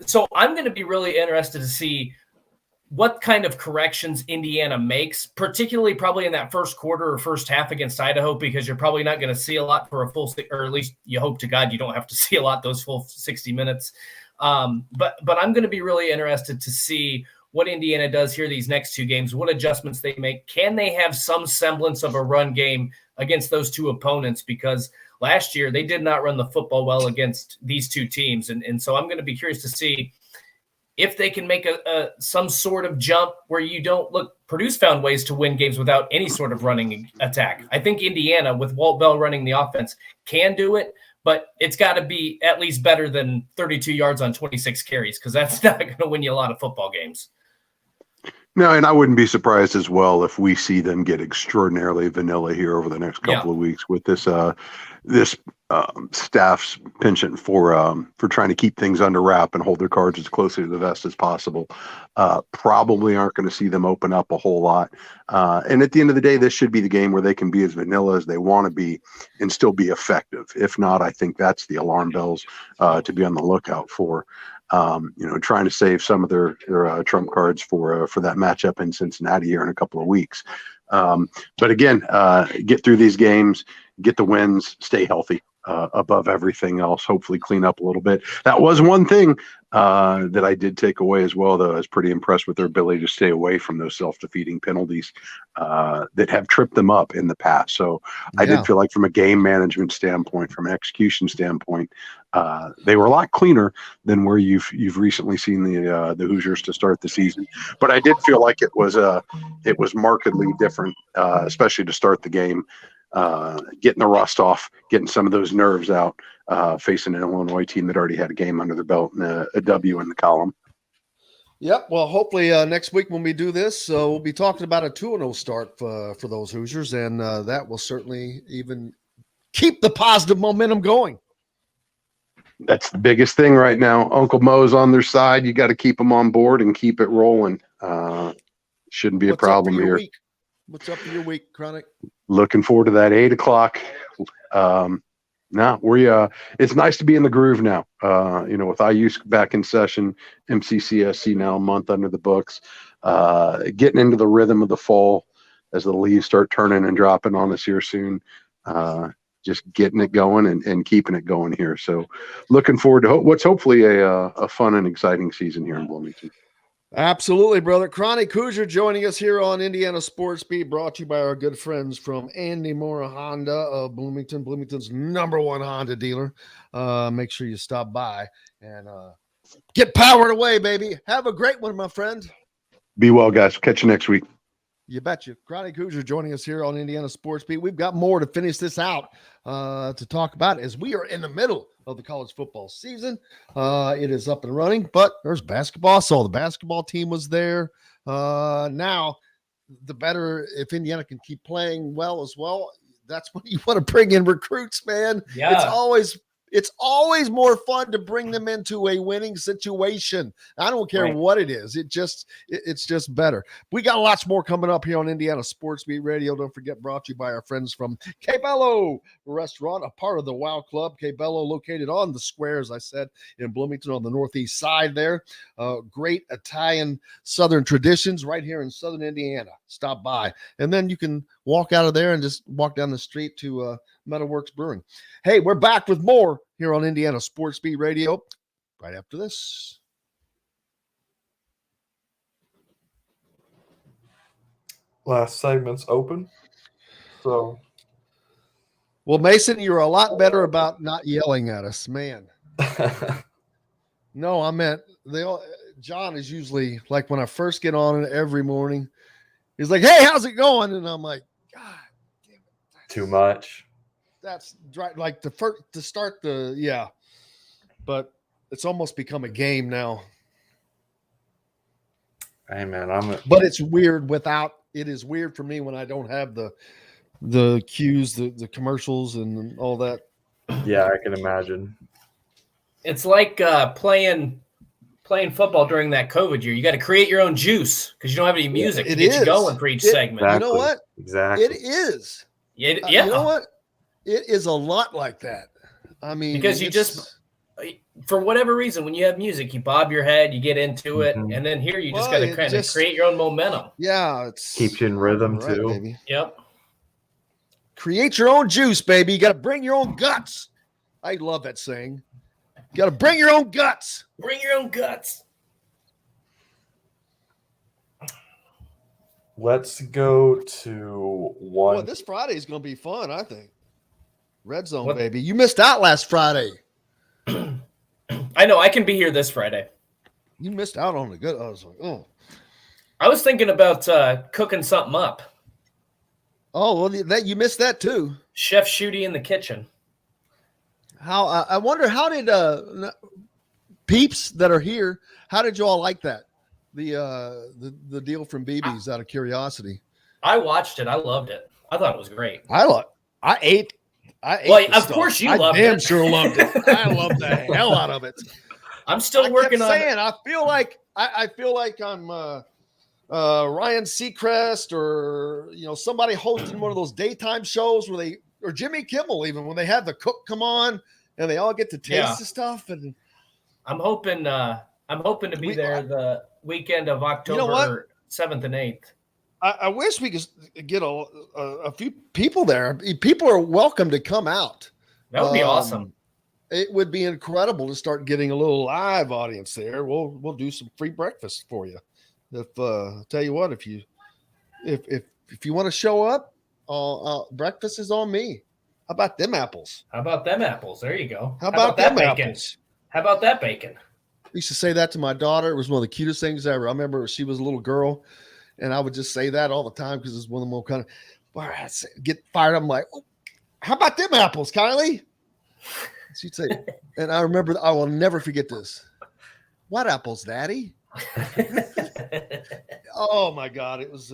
B: So I'm going to be really interested to see what kind of corrections Indiana makes, particularly probably in that first quarter or first half against Idaho, because you're probably not going to see a lot for a full, or at least you hope to God you don't have to see a lot those full 60 minutes. But I'm going to be really interested to see what Indiana does here these next 2 games, what adjustments they make. Can they have some semblance of a run game against those 2 opponents? Because last year they did not run the football well against these 2 teams. And so I'm going to be curious to see if they can make some sort of jump where you don't Purdue's found ways to win games without any sort of running attack. I think Indiana, with Walt Bell running the offense, can do it, but it's got to be at least better than 32 yards on 26 carries, because that's not going to win you a lot of football games.
F: No, and I wouldn't be surprised as well if we see them get extraordinarily vanilla here over the next couple of weeks with this staff's penchant for trying to keep things under wrap and hold their cards as closely to the vest as possible. Probably aren't going to see them open up a whole lot. And at the end of the day, this should be the game where they can be as vanilla as they want to be and still be effective. If not, I think that's the alarm bells to be on the lookout for. Trying to save some of their trump cards for that matchup in Cincinnati here in a couple of weeks. But again, get through these games, get the wins, stay healthy. above everything else. Hopefully clean up a little bit. That was one thing that I did take away as well, though. I was pretty impressed with their ability to stay away from those self-defeating penalties that have tripped them up in the past. So I did feel like from a game management standpoint, from an execution standpoint, they were a lot cleaner than where you've recently seen the Hoosiers to start the season. But I did feel like it was markedly different, especially to start the game. Getting the rust off, getting some of those nerves out, facing an Illinois team that already had a game under their belt and a W in the column.
A: Yep. Well, hopefully next week when we do this, we'll be talking about a 2-0 start for those Hoosiers, and that will certainly even keep the positive momentum going.
F: That's the biggest thing right now. Uncle Mo's on their side. You got to keep them on board and keep it rolling. Shouldn't be a problem here.
A: What's up for your week, Chronic?
F: Looking forward to that 8 o'clock. It's nice to be in the groove now. With IU back in session, MCCSC now a month under the books, getting into the rhythm of the fall as the leaves start turning and dropping on us here soon. Just getting it going and keeping it going here. So looking forward to what's hopefully a fun and exciting season here in Bloomington.
A: Absolutely, brother. Chronic Hoosier joining us here on Indiana Sports Beat, brought to you by our good friends from Andy Mora Honda of Bloomington, Bloomington's #1 Honda dealer. Make sure you stop by and get powered away, baby. Have a great one, my friend.
F: Be well, guys. Catch you next week.
A: You betcha. Chronic Hoosier joining us here on Indiana Sports Beat. We've got more to finish this out to talk about as we are in the middle of the college football season. It is up and running, but there's basketball. So the basketball team was there. Now, the better if Indiana can keep playing well as well. That's when you want to bring in recruits, man.
B: Yeah.
A: It's always more fun to bring them into a winning situation. I don't care what it is. It's just better. We got lots more coming up here on Indiana Sports Beat Radio. Don't forget, brought to you by our friends from Cabello Restaurant, a part of the Wow Club. Cabello located on the square, as I said, in Bloomington on the northeast side there. Great Italian Southern traditions right here in Southern Indiana. Stop by. And then you can walk out of there and just walk down the street to Metalworks Brewing. Hey, we're back with more here on Indiana Sports Beat Radio right after this.
D: Last segment's open. So,
A: well, Mason, you're a lot better about not yelling at us, man. No, I meant John is usually like when I first get on every morning, he's like, "Hey, how's it going?" And I'm like, "God damn it,
D: too much."
A: That's right. Like to start but it's almost become a game now.
D: Hey man,
A: but it's weird it is weird for me when I don't have the cues, the commercials and all that.
D: Yeah, I can imagine.
B: It's like playing football during that COVID year. You got to create your own juice because you don't have any music to get you going for each segment.
D: Exactly.
A: You know what?
D: Exactly.
A: It is.
B: Yeah.
A: You know what? It is a lot like that. I mean,
B: because you just, for whatever reason, when you have music, you bob your head, you get into it, and then here you just got to kind of create your own momentum.
A: Yeah,
D: keeps you in rhythm too.
A: Baby.
B: Yep.
A: Create your own juice, baby. You got to bring your own guts. I love that saying. You got to bring your own guts.
B: Bring your own guts.
D: Let's go to one.
A: Well, this Friday is going to be fun, I think. Red Zone, baby. You missed out last Friday.
B: I know. I can be here this Friday.
A: You missed out on the good. I was like, oh.
B: I was thinking about cooking something up.
A: Oh, well, you missed that too.
B: Chef Schutte in the kitchen.
A: How I wonder, how did peeps that are here, how did you all like that? The deal from BB's out of curiosity.
B: I watched it. I loved it. I thought it was great.
A: I ate.
B: Well, of course you loved it.
A: I damn sure loved it. I loved the hell out of it.
B: I'm still working on
A: it. I feel like I'm Ryan Seacrest or somebody hosting one of those daytime shows or Jimmy Kimmel even when they have the cook come on and they all get to taste the stuff. And
B: I'm hoping to be there the weekend of October 7th and 8th.
A: I wish we could get a few people there. People are welcome to come out.
B: That would be awesome.
A: It would be incredible to start getting a little live audience there. We'll do some free breakfast for you. If tell you what, if you want to show up, breakfast is on me. How about them apples?
B: How about them apples? There you go.
A: How about
B: that
A: them
B: bacon?
A: apples?
B: How about that bacon?
A: I used to say that to my daughter. It was one of the cutest things ever. I remember she was a little girl, and I would just say that all the time because it's one of the more kind of get fired up. I'm like, oh, how about them apples, Kylie? She'd say, and I remember, I will never forget this. What apples, Daddy? Oh my God, it was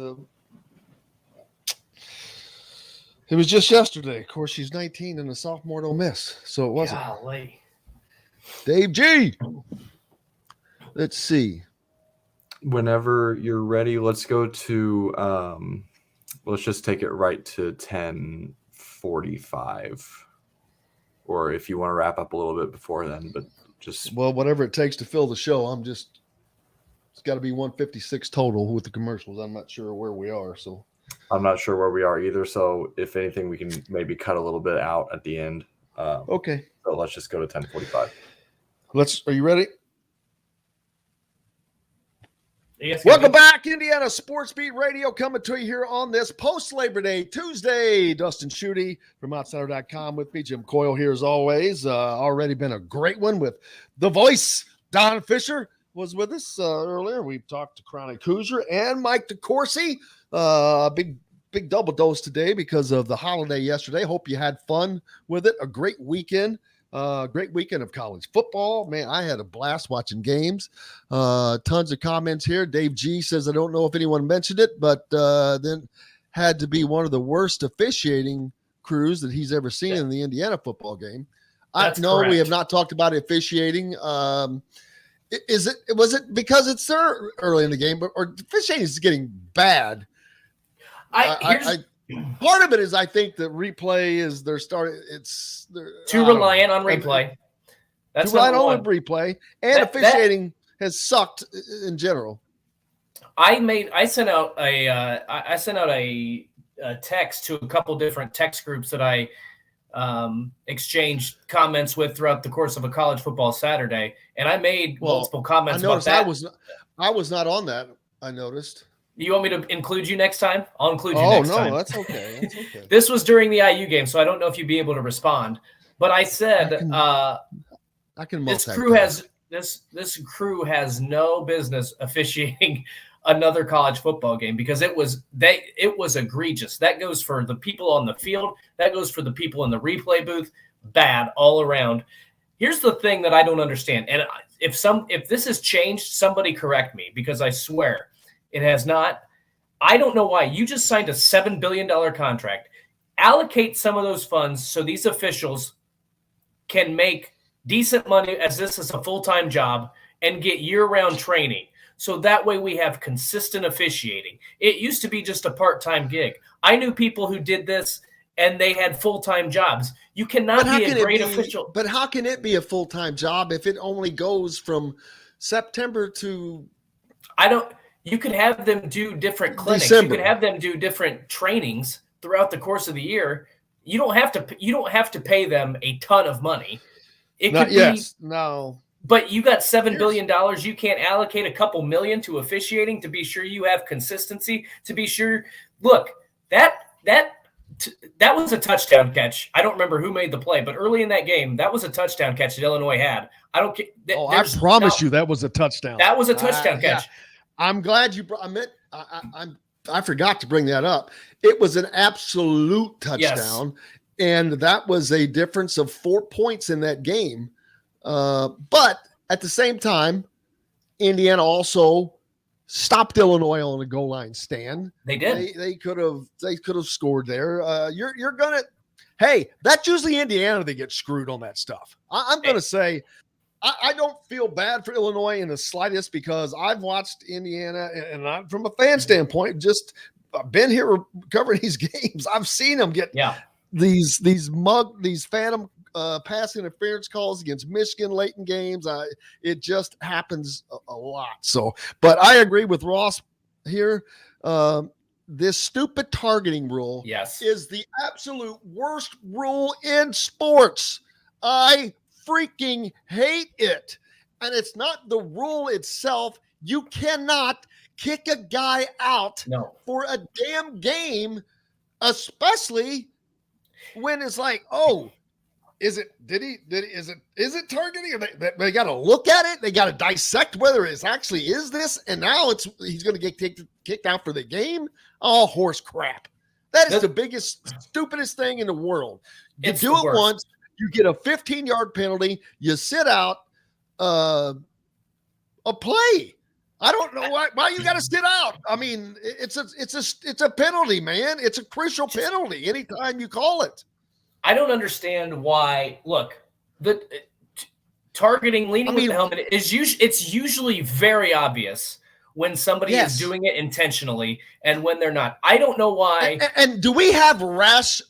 A: just yesterday. Of course, she's 19 and a sophomore at Ole Miss, so it wasn't.
B: Golly.
A: Dave G. Let's see.
D: Whenever you're ready, let's go to let's just take it right to 10:45. Or if you want to wrap up a little bit before then, but just
A: whatever it takes to fill the show. It's got to be 156 total with the commercials. I'm not sure where we are, so
D: I'm not sure where we are either. So if anything, we can maybe cut a little bit out at the end.
A: Okay.
D: So let's just go to 10:45.
A: Are you ready?
B: Yes,
A: Welcome back, Indiana Sports Beat Radio, coming to you here on this post-Labor Day Tuesday. Dustin Schutte from Outsider.com with me. Jim Coyle here as always. Already been a great one with the voice. Don Fischer was with us earlier. We've talked to Chronic Hoosier and Mike DeCourcy. Big double dose today because of the holiday yesterday. Hope you had fun with it. A great weekend. Great weekend of college football. Man, I had a blast watching games. Tons of comments here. Dave G says, I don't know if anyone mentioned it, but then had to be one of the worst officiating crews that he's ever seen in the Indiana football game.
B: That's
A: I know
B: correct.
A: we have not talked about officiating. Was it because it's there early in the game, or officiating is getting bad? Part of it is I think the replay is they're
B: too reliant on replay.
A: That's too reliant on replay, and officiating has sucked in general.
B: I sent out a text to a couple different text groups that I exchanged comments with throughout the course of a college football Saturday, and I made multiple comments about that.
A: I was not on that. I noticed.
B: You want me to include you next time? I'll include you next time.
A: Oh, no, that's okay. That's okay.
B: This was during the IU game, so I don't know if you'd be able to respond. But I said
A: I can
B: this crew has no business officiating another college football game because it was egregious. That goes for the people on the field. That goes for the people in the replay booth. Bad all around. Here's the thing that I don't understand. And if this has changed, somebody correct me because I swear it has not. I don't know why. You just signed a $7 billion contract. Allocate some of those funds so these officials can make decent money as this is a full-time job and get year-round training. So that way we have consistent officiating. It used to be just a part-time gig. I knew people who did this and they had full-time jobs. You cannot be a great official.
A: But how can it be a full-time job if it only goes from September to
B: you could have them do different clinics.
A: December.
B: You could have them do different trainings throughout the course of the year. You don't have to pay them a ton of money. But you got $7 billion. You can't allocate a couple million to officiating to be sure you have consistency, to be sure. Look, that was a touchdown catch. I don't remember who made the play, but early in that game, that was a touchdown catch that Illinois had. I don't care.
A: I promise you that was a touchdown.
B: That was a touchdown catch.
A: Yeah. I'm glad you brought. I forgot to bring that up. It was an absolute touchdown, and that was a difference of 4 points in that game. But at the same time, Indiana also stopped Illinois on a goal line stand.
B: They did.
A: They could have scored there. You're gonna. Hey, that's usually Indiana that gets screwed on that stuff. I'm gonna say. I don't feel bad for Illinois in the slightest because I've watched Indiana, and I'm from a fan standpoint, I've been here covering these games. I've seen them get these phantom pass interference calls against Michigan late in games. It just happens a lot. So, but I agree with Ross here. this stupid targeting rule
B: Yes.
A: is the absolute worst rule in sports. I freaking hate it. And it's not the rule itself. You cannot kick a guy out for a damn game, especially when it's like, oh, is it targeting? They got to look at it. They got to dissect whether it actually is this. And now he's going to get kicked out for the game. Oh, horse crap. That is the biggest, stupidest thing in the world. You do it once, you get a 15-yard penalty, you sit out a play. I don't know why you got to sit out. I mean, it's a penalty, man. It's a crucial penalty anytime you call it.
B: I don't understand why. Look, the targeting, leaning with the helmet is usually very obvious when somebody is doing it intentionally and when they're not. I don't know why.
A: And do we have a rash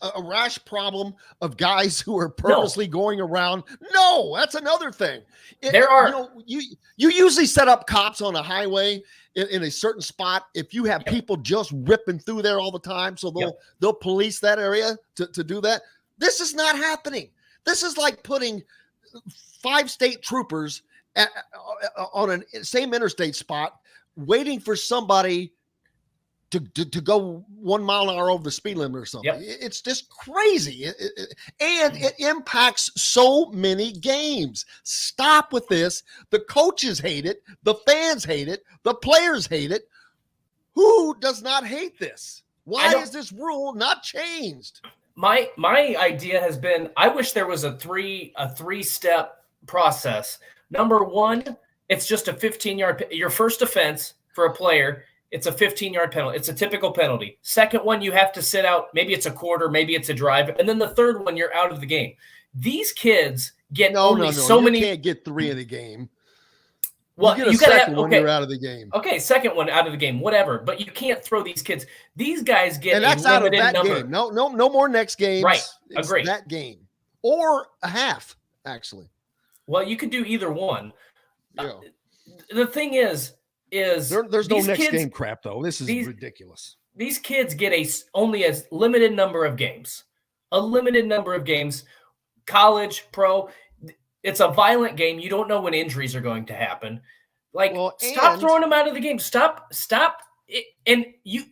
A: problem of guys who are purposely going around? No, that's another thing. You usually set up cops on a highway in a certain spot if you have people just ripping through there all the time, so they'll police that area to do that. This is not happening. This is like putting 5 state troopers on a same interstate spot, waiting for somebody to go 1 mile an hour over the speed limit or something. Yep. It's just crazy. And it impacts so many games. Stop with this. The coaches hate it. The fans hate it. The players hate it. Who does not hate this? Why is this rule not changed?
B: My idea has been, I wish there was a three-step process. Number one, it's just a 15-yard. Your first offense for a player, it's a 15-yard penalty. It's a typical penalty. Second one, you have to sit out. Maybe it's a quarter, maybe it's a drive, and then the third one, you're out of the game. These kids get so many.
A: You can't get 3 in a game.
B: Well,
A: you get a second one, you're out of the game.
B: Okay, second one out of the game, whatever. But you can't throw these kids. These guys get
A: and that's
B: a limited
A: out of that
B: number.
A: Game. No more next games.
B: Right,
A: it's
B: agree.
A: That game or a half, actually.
B: Well, you could do either one.
A: Yeah.
B: The thing is
A: there's no next game crap though. This is ridiculous.
B: These kids get only a limited number of games. A limited number of games. College, pro. It's a violent game. You don't know when injuries are going to happen. Stop throwing them out of the game. Stop. And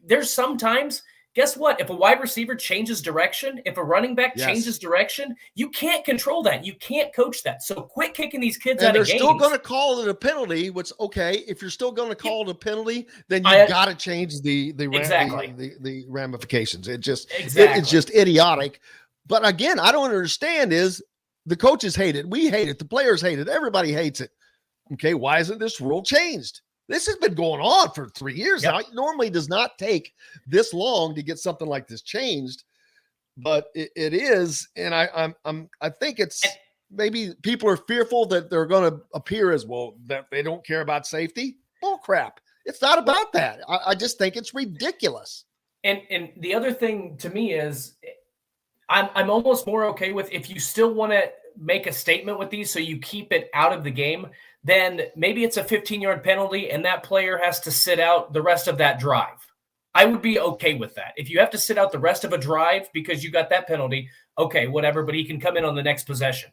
B: there's sometimes, guess what? If a wide receiver changes direction, if a running back changes direction, you can't control that. You can't coach that. So quit kicking these kids out of games.
A: They're still going to call it a penalty, which, okay, if you're still going to call it a penalty, then you got to change the ramifications. It's just idiotic. But again, I don't understand is the coaches hate it. We hate it. The players hate it. Everybody hates it. Okay, why isn't this rule changed? This has been going on for 3 years now. It normally does not take this long to get something like this changed, but it is. And I think it's maybe people are fearful that they're going to appear as that they don't care about safety. Bull crap. It's not about that. I just think it's ridiculous.
B: And the other thing to me is I'm almost more okay with if you still want to make a statement with these so you keep it out of the game, then maybe it's a 15-yard penalty and that player has to sit out the rest of that drive. I would be okay with that. If you have to sit out the rest of a drive because you got that penalty, okay, whatever, but he can come in on the next possession.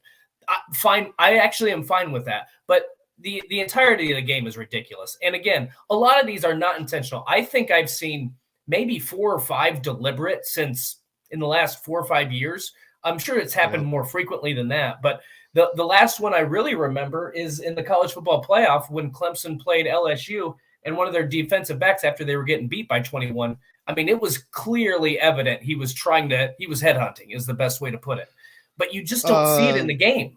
B: Fine. I actually am fine with that. But the entirety of the game is ridiculous. And again, a lot of these are not intentional. I think I've seen maybe 4 or 5 deliberate since in the last 4 or 5 years. I'm sure it's happened more frequently than that. But the last one I really remember is in the college football playoff when Clemson played LSU and one of their defensive backs after they were getting beat by 21. I mean, it was clearly evident he was headhunting is the best way to put it. But you just don't see it in the game.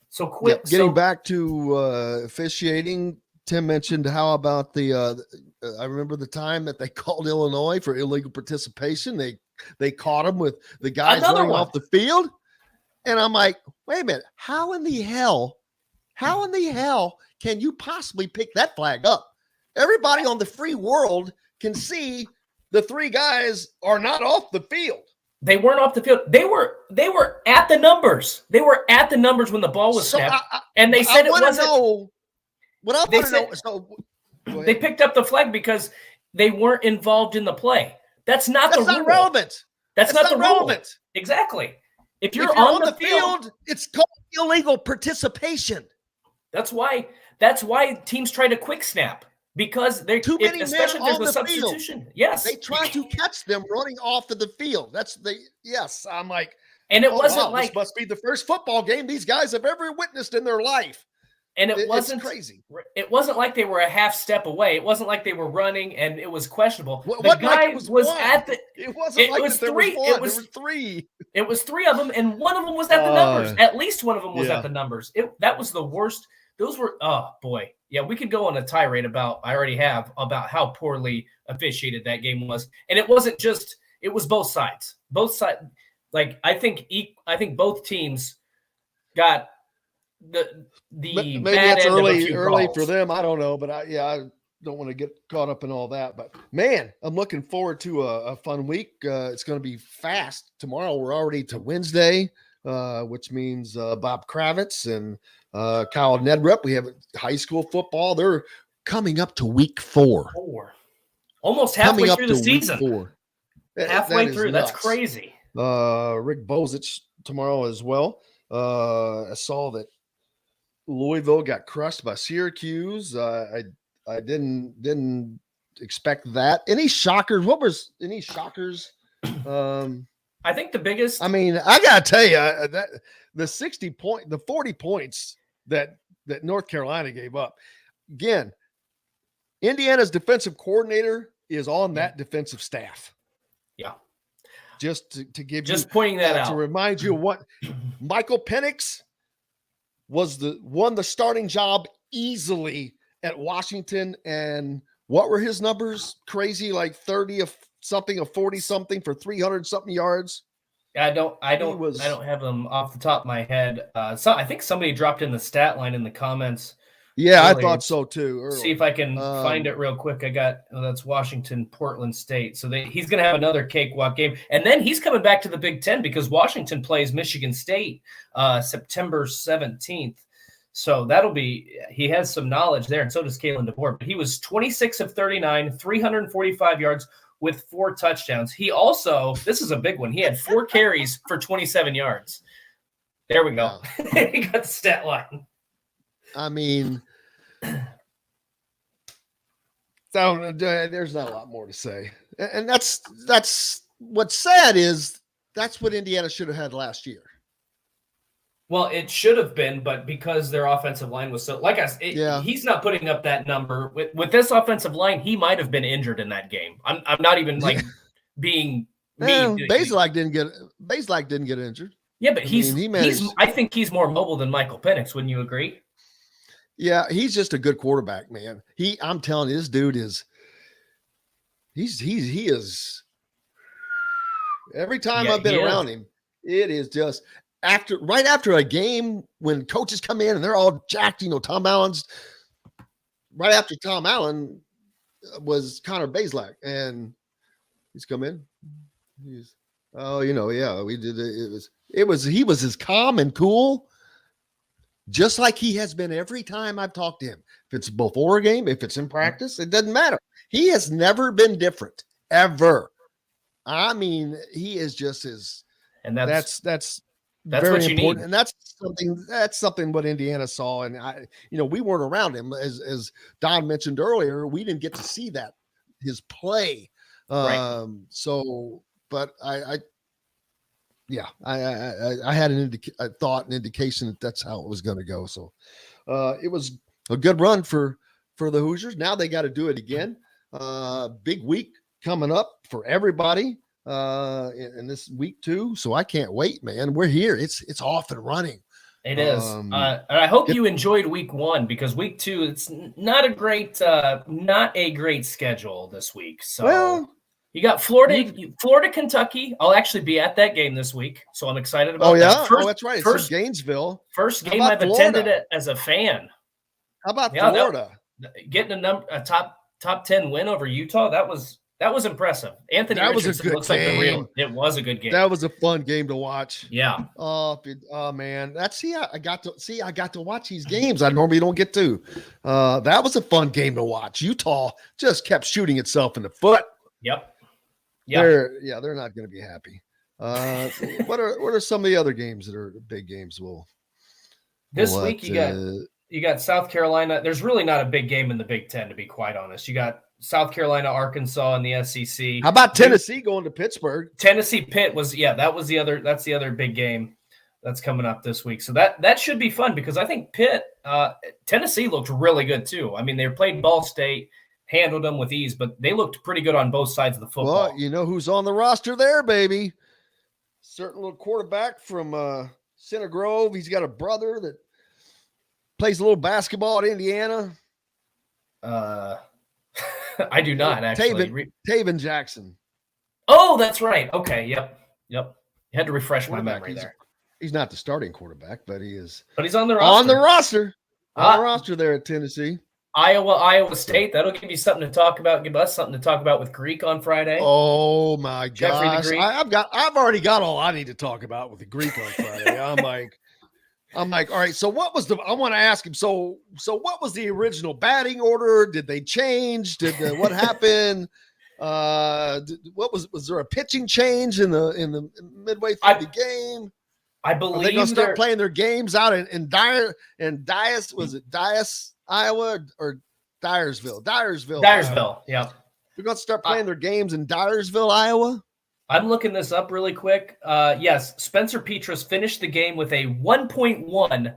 B: So quit.
A: Getting back to officiating, Tim mentioned how about I remember the time that they called Illinois for illegal participation. They caught him with the guys running off the field. And I'm like, wait a minute, how in the hell can you possibly pick that flag up? Everybody on the free world can see the 3 guys are not off the field.
B: They weren't off the field. They were at the numbers. They were at the numbers when the ball was snapped. And they said it wasn't.
A: What I want to know.
B: They picked up the flag because they weren't involved in the play. That's not
A: That's
B: the
A: not
B: rule.
A: relevant.
B: That's not the
A: relevant.
B: rule. Exactly. If you're,
A: If
B: on the field,
A: it's called illegal participation.
B: that's why teams try to quick snap because they're
A: Too many men
B: especially if there's
A: on
B: a
A: the
B: substitution.
A: field.
B: Yes.
A: They try to catch them running off of the field. Yes. I'm like,
B: And it wasn't
A: wow,
B: like
A: this must be the first football game these guys have ever witnessed in their life.
B: and it wasn't
A: it's crazy.
B: It wasn't like they were a half step away. It wasn't like they were running and it was questionable.
A: What
B: the guy
A: like it was
B: at the
A: It wasn't
B: it
A: like
B: was
A: that there
B: three.
A: was one.
B: It was
A: there were three.
B: It was three of them, and one of them was at the numbers. At least one of them was
A: yeah.
B: at the numbers. That was the worst. Those were, oh boy. Yeah, we could go on a tirade about how poorly officiated that game was. And it wasn't just, it was both sides. Both sides. Like, I think both teams got the
A: Maybe
B: bad
A: it's
B: end of a
A: early
B: few calls.
A: for them. I don't know, but I don't want to get caught up in all that. But man, I'm looking forward to a fun week. It's going to be fast. Tomorrow we're already to Wednesday, which means Bob Kravitz and Kyle Nedrup. We have high school football. They're coming up to week 4.
B: Almost halfway through the season.
A: 4.
B: Halfway through.
A: Nuts.
B: That's crazy.
A: Rick Bozich tomorrow as well. I saw that Louisville got crushed by Syracuse. I didn't expect that. Any shockers? Any shockers?
B: I think the biggest.
A: I mean, I gotta tell you that the 40 points that North Carolina gave up. Again, Indiana's defensive coordinator is on that defensive staff.
B: Yeah.
A: Just to give
B: you pointing that out
A: to remind you of what Michael Penix won the starting job easily at Washington, and what were his numbers? Crazy, like 30 of something, of 40 something for 300 something yards.
B: I don't have them off the top of my head. So I think somebody dropped in the stat line in the comments.
A: Yeah,
B: earlier.
A: I thought so too. Early.
B: See if I can find it real quick. That's Washington, Portland State. So he's going to have another cakewalk game. And then he's coming back to the Big Ten because Washington plays Michigan State September 17th. So he has some knowledge there, and so does Kalen DeBoer. But he was 26 of 39, 345 yards with 4 touchdowns. He also, this is a big one, he had 4 carries for 27 yards. There we go. Yeah. He got the stat line.
A: I mean, so there's not a lot more to say. And that's what's sad is that's what Indiana should have had last year.
B: Well, it should have been, but because their offensive line was so, he's not putting up that number with this offensive line. He might have been injured in that game. I'm not even being mean.
A: Bazelak didn't get injured.
B: Yeah, but I think he's more mobile than Michael Penix. Wouldn't you agree?
A: Yeah, he's just a good quarterback, man. I'm telling you, this dude is. He is. Every time I've been around him, it is just. Right after a game when coaches come in and they're all jacked, Tom Allen's right after Tom Allen was Connor Bazelak, and he's come in. We did it. He was as calm and cool, just like he has been every time I've talked to him. If it's before a game, if it's in practice, it doesn't matter. He has never been different, ever. I mean, he is just as, and that's very
B: what you
A: important,
B: need.
A: and that's something what Indiana saw, and we weren't around him as Don mentioned earlier. We didn't get to see his play,
B: right.
A: So, but I had a thought, an indication that that's how it was going to go. So, it was a good run for the Hoosiers. Now they got to do it again. Big week coming up for everybody. In this week too, so I can't wait, man. We're here. It's off and running.
B: It is. And I hope you enjoyed week 1 because week 2 it's not a great schedule this week. So you got Florida, Kentucky. I'll actually be at that game this week, so I'm excited about that.
A: That's right. It's in Gainesville.
B: First game I've attended it as a fan.
A: How about Florida?
B: Getting a top 10 win over Utah, that was impressive. Anthony Richardson looks like the real. It was a good game.
A: That was a fun game to watch.
B: Yeah.
A: Oh man, I got to watch these games I normally don't get to. That was a fun game to watch. Utah just kept shooting itself in the foot.
B: Yep. Yeah.
A: They're not going to be happy. What are some of the other games that are big games?
B: This week you got South Carolina. There's really not a big game in the Big Ten, to be quite honest. You got South Carolina, Arkansas in the SEC.
A: How about Tennessee going to Pittsburgh?
B: Tennessee Pitt that's the other big game that's coming up this week. So that should be fun because I think Tennessee looked really good too. I mean, they played Ball State, handled them with ease, but they looked pretty good on both sides of the football.
A: Well, you know who's on the roster there, baby? Certain little quarterback from Center Grove. He's got a brother that plays a little basketball at Indiana.
B: I do not actually.
A: Taven Jackson.
B: Oh, that's right. Okay. Yep. You had to refresh my memory there.
A: He's not the starting quarterback, but he is.
B: But he's on the roster.
A: On the roster there at Tennessee.
B: Iowa State. That'll give you something to talk about. Give us something to talk about with Greek on Friday.
A: Oh my gosh! I've already got all I need to talk about with the Greek on Friday. I'm like, all right. So what was I want to ask him. So what was the original batting order? Did they change? What happened? Was there a pitching change in the midway through the game?
B: I believe
A: are they going to start playing their games out in Dyess? Was it Dyess, Iowa, or Dyersville?
B: Dyersville. Yeah.
A: They're going to start playing their games in Dyersville, Iowa.
B: I'm looking this up really quick. Yes, Spencer Petras finished the game with a 1.1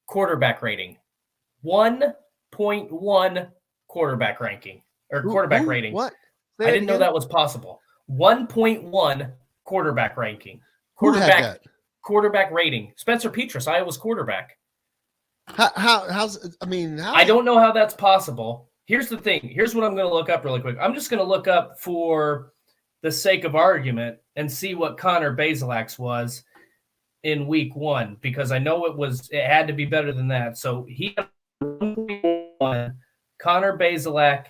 B: quarterback rating. 1.1 quarterback ranking or quarterback rating.
A: What?
B: I didn't know that was possible. 1.1 quarterback ranking. Quarterback rating. Spencer Petras, Iowa's quarterback.
A: How?
B: I don't know how that's possible. Here's the thing. Here's what I'm going to look up really quick. I'm just going to look up for the sake of argument and see what Connor Bazelak's was in week 1 because I know it had to be better than that. So he had 1.1. Connor Bazelak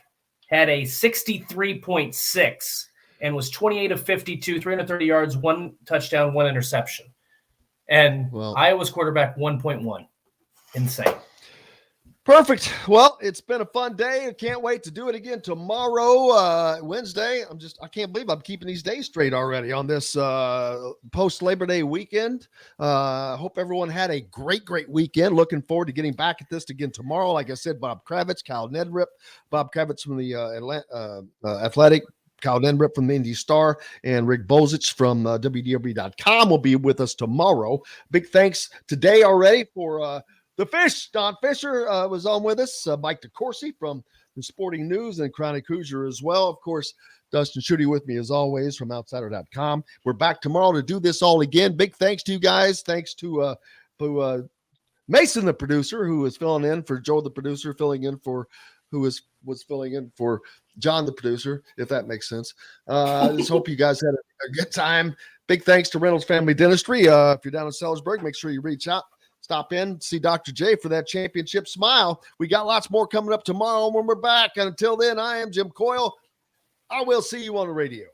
B: had a 63.6 and was 28 of 52, 330 yards, 1 touchdown, 1 interception. And Iowa's quarterback 1.1. Insane.
A: Perfect. Well, it's been a fun day. I can't wait to do it again tomorrow, Wednesday. I can't believe I'm keeping these days straight already on this post-Labor Day weekend. Hope everyone had a great weekend. Looking forward to getting back at this again tomorrow. Like I said, Bob Kravitz, Kyle Nedrip, Bob Kravitz from the Athletic, Kyle Nedrip from the Indy Star, and Rick Bozich from WDRB.com will be with us tomorrow. Big thanks today already for the Fish. Don Fischer was on with us. Mike DeCourcy from the Sporting News and Chronic Hoosier as well. Of course, Dustin Schutte with me as always from Outsider.com. We're back tomorrow to do this all again. Big thanks to you guys. Thanks to Mason, the producer, who is filling in for Joe, the producer, was filling in for John, the producer, if that makes sense. I just hope you guys had a good time. Big thanks to Reynolds Family Dentistry. If you're down in Sellersburg, make sure you reach out. Stop in, see Dr. J for that championship smile. We got lots more coming up tomorrow when we're back. And until then, I am Jim Coyle. I will see you on the radio.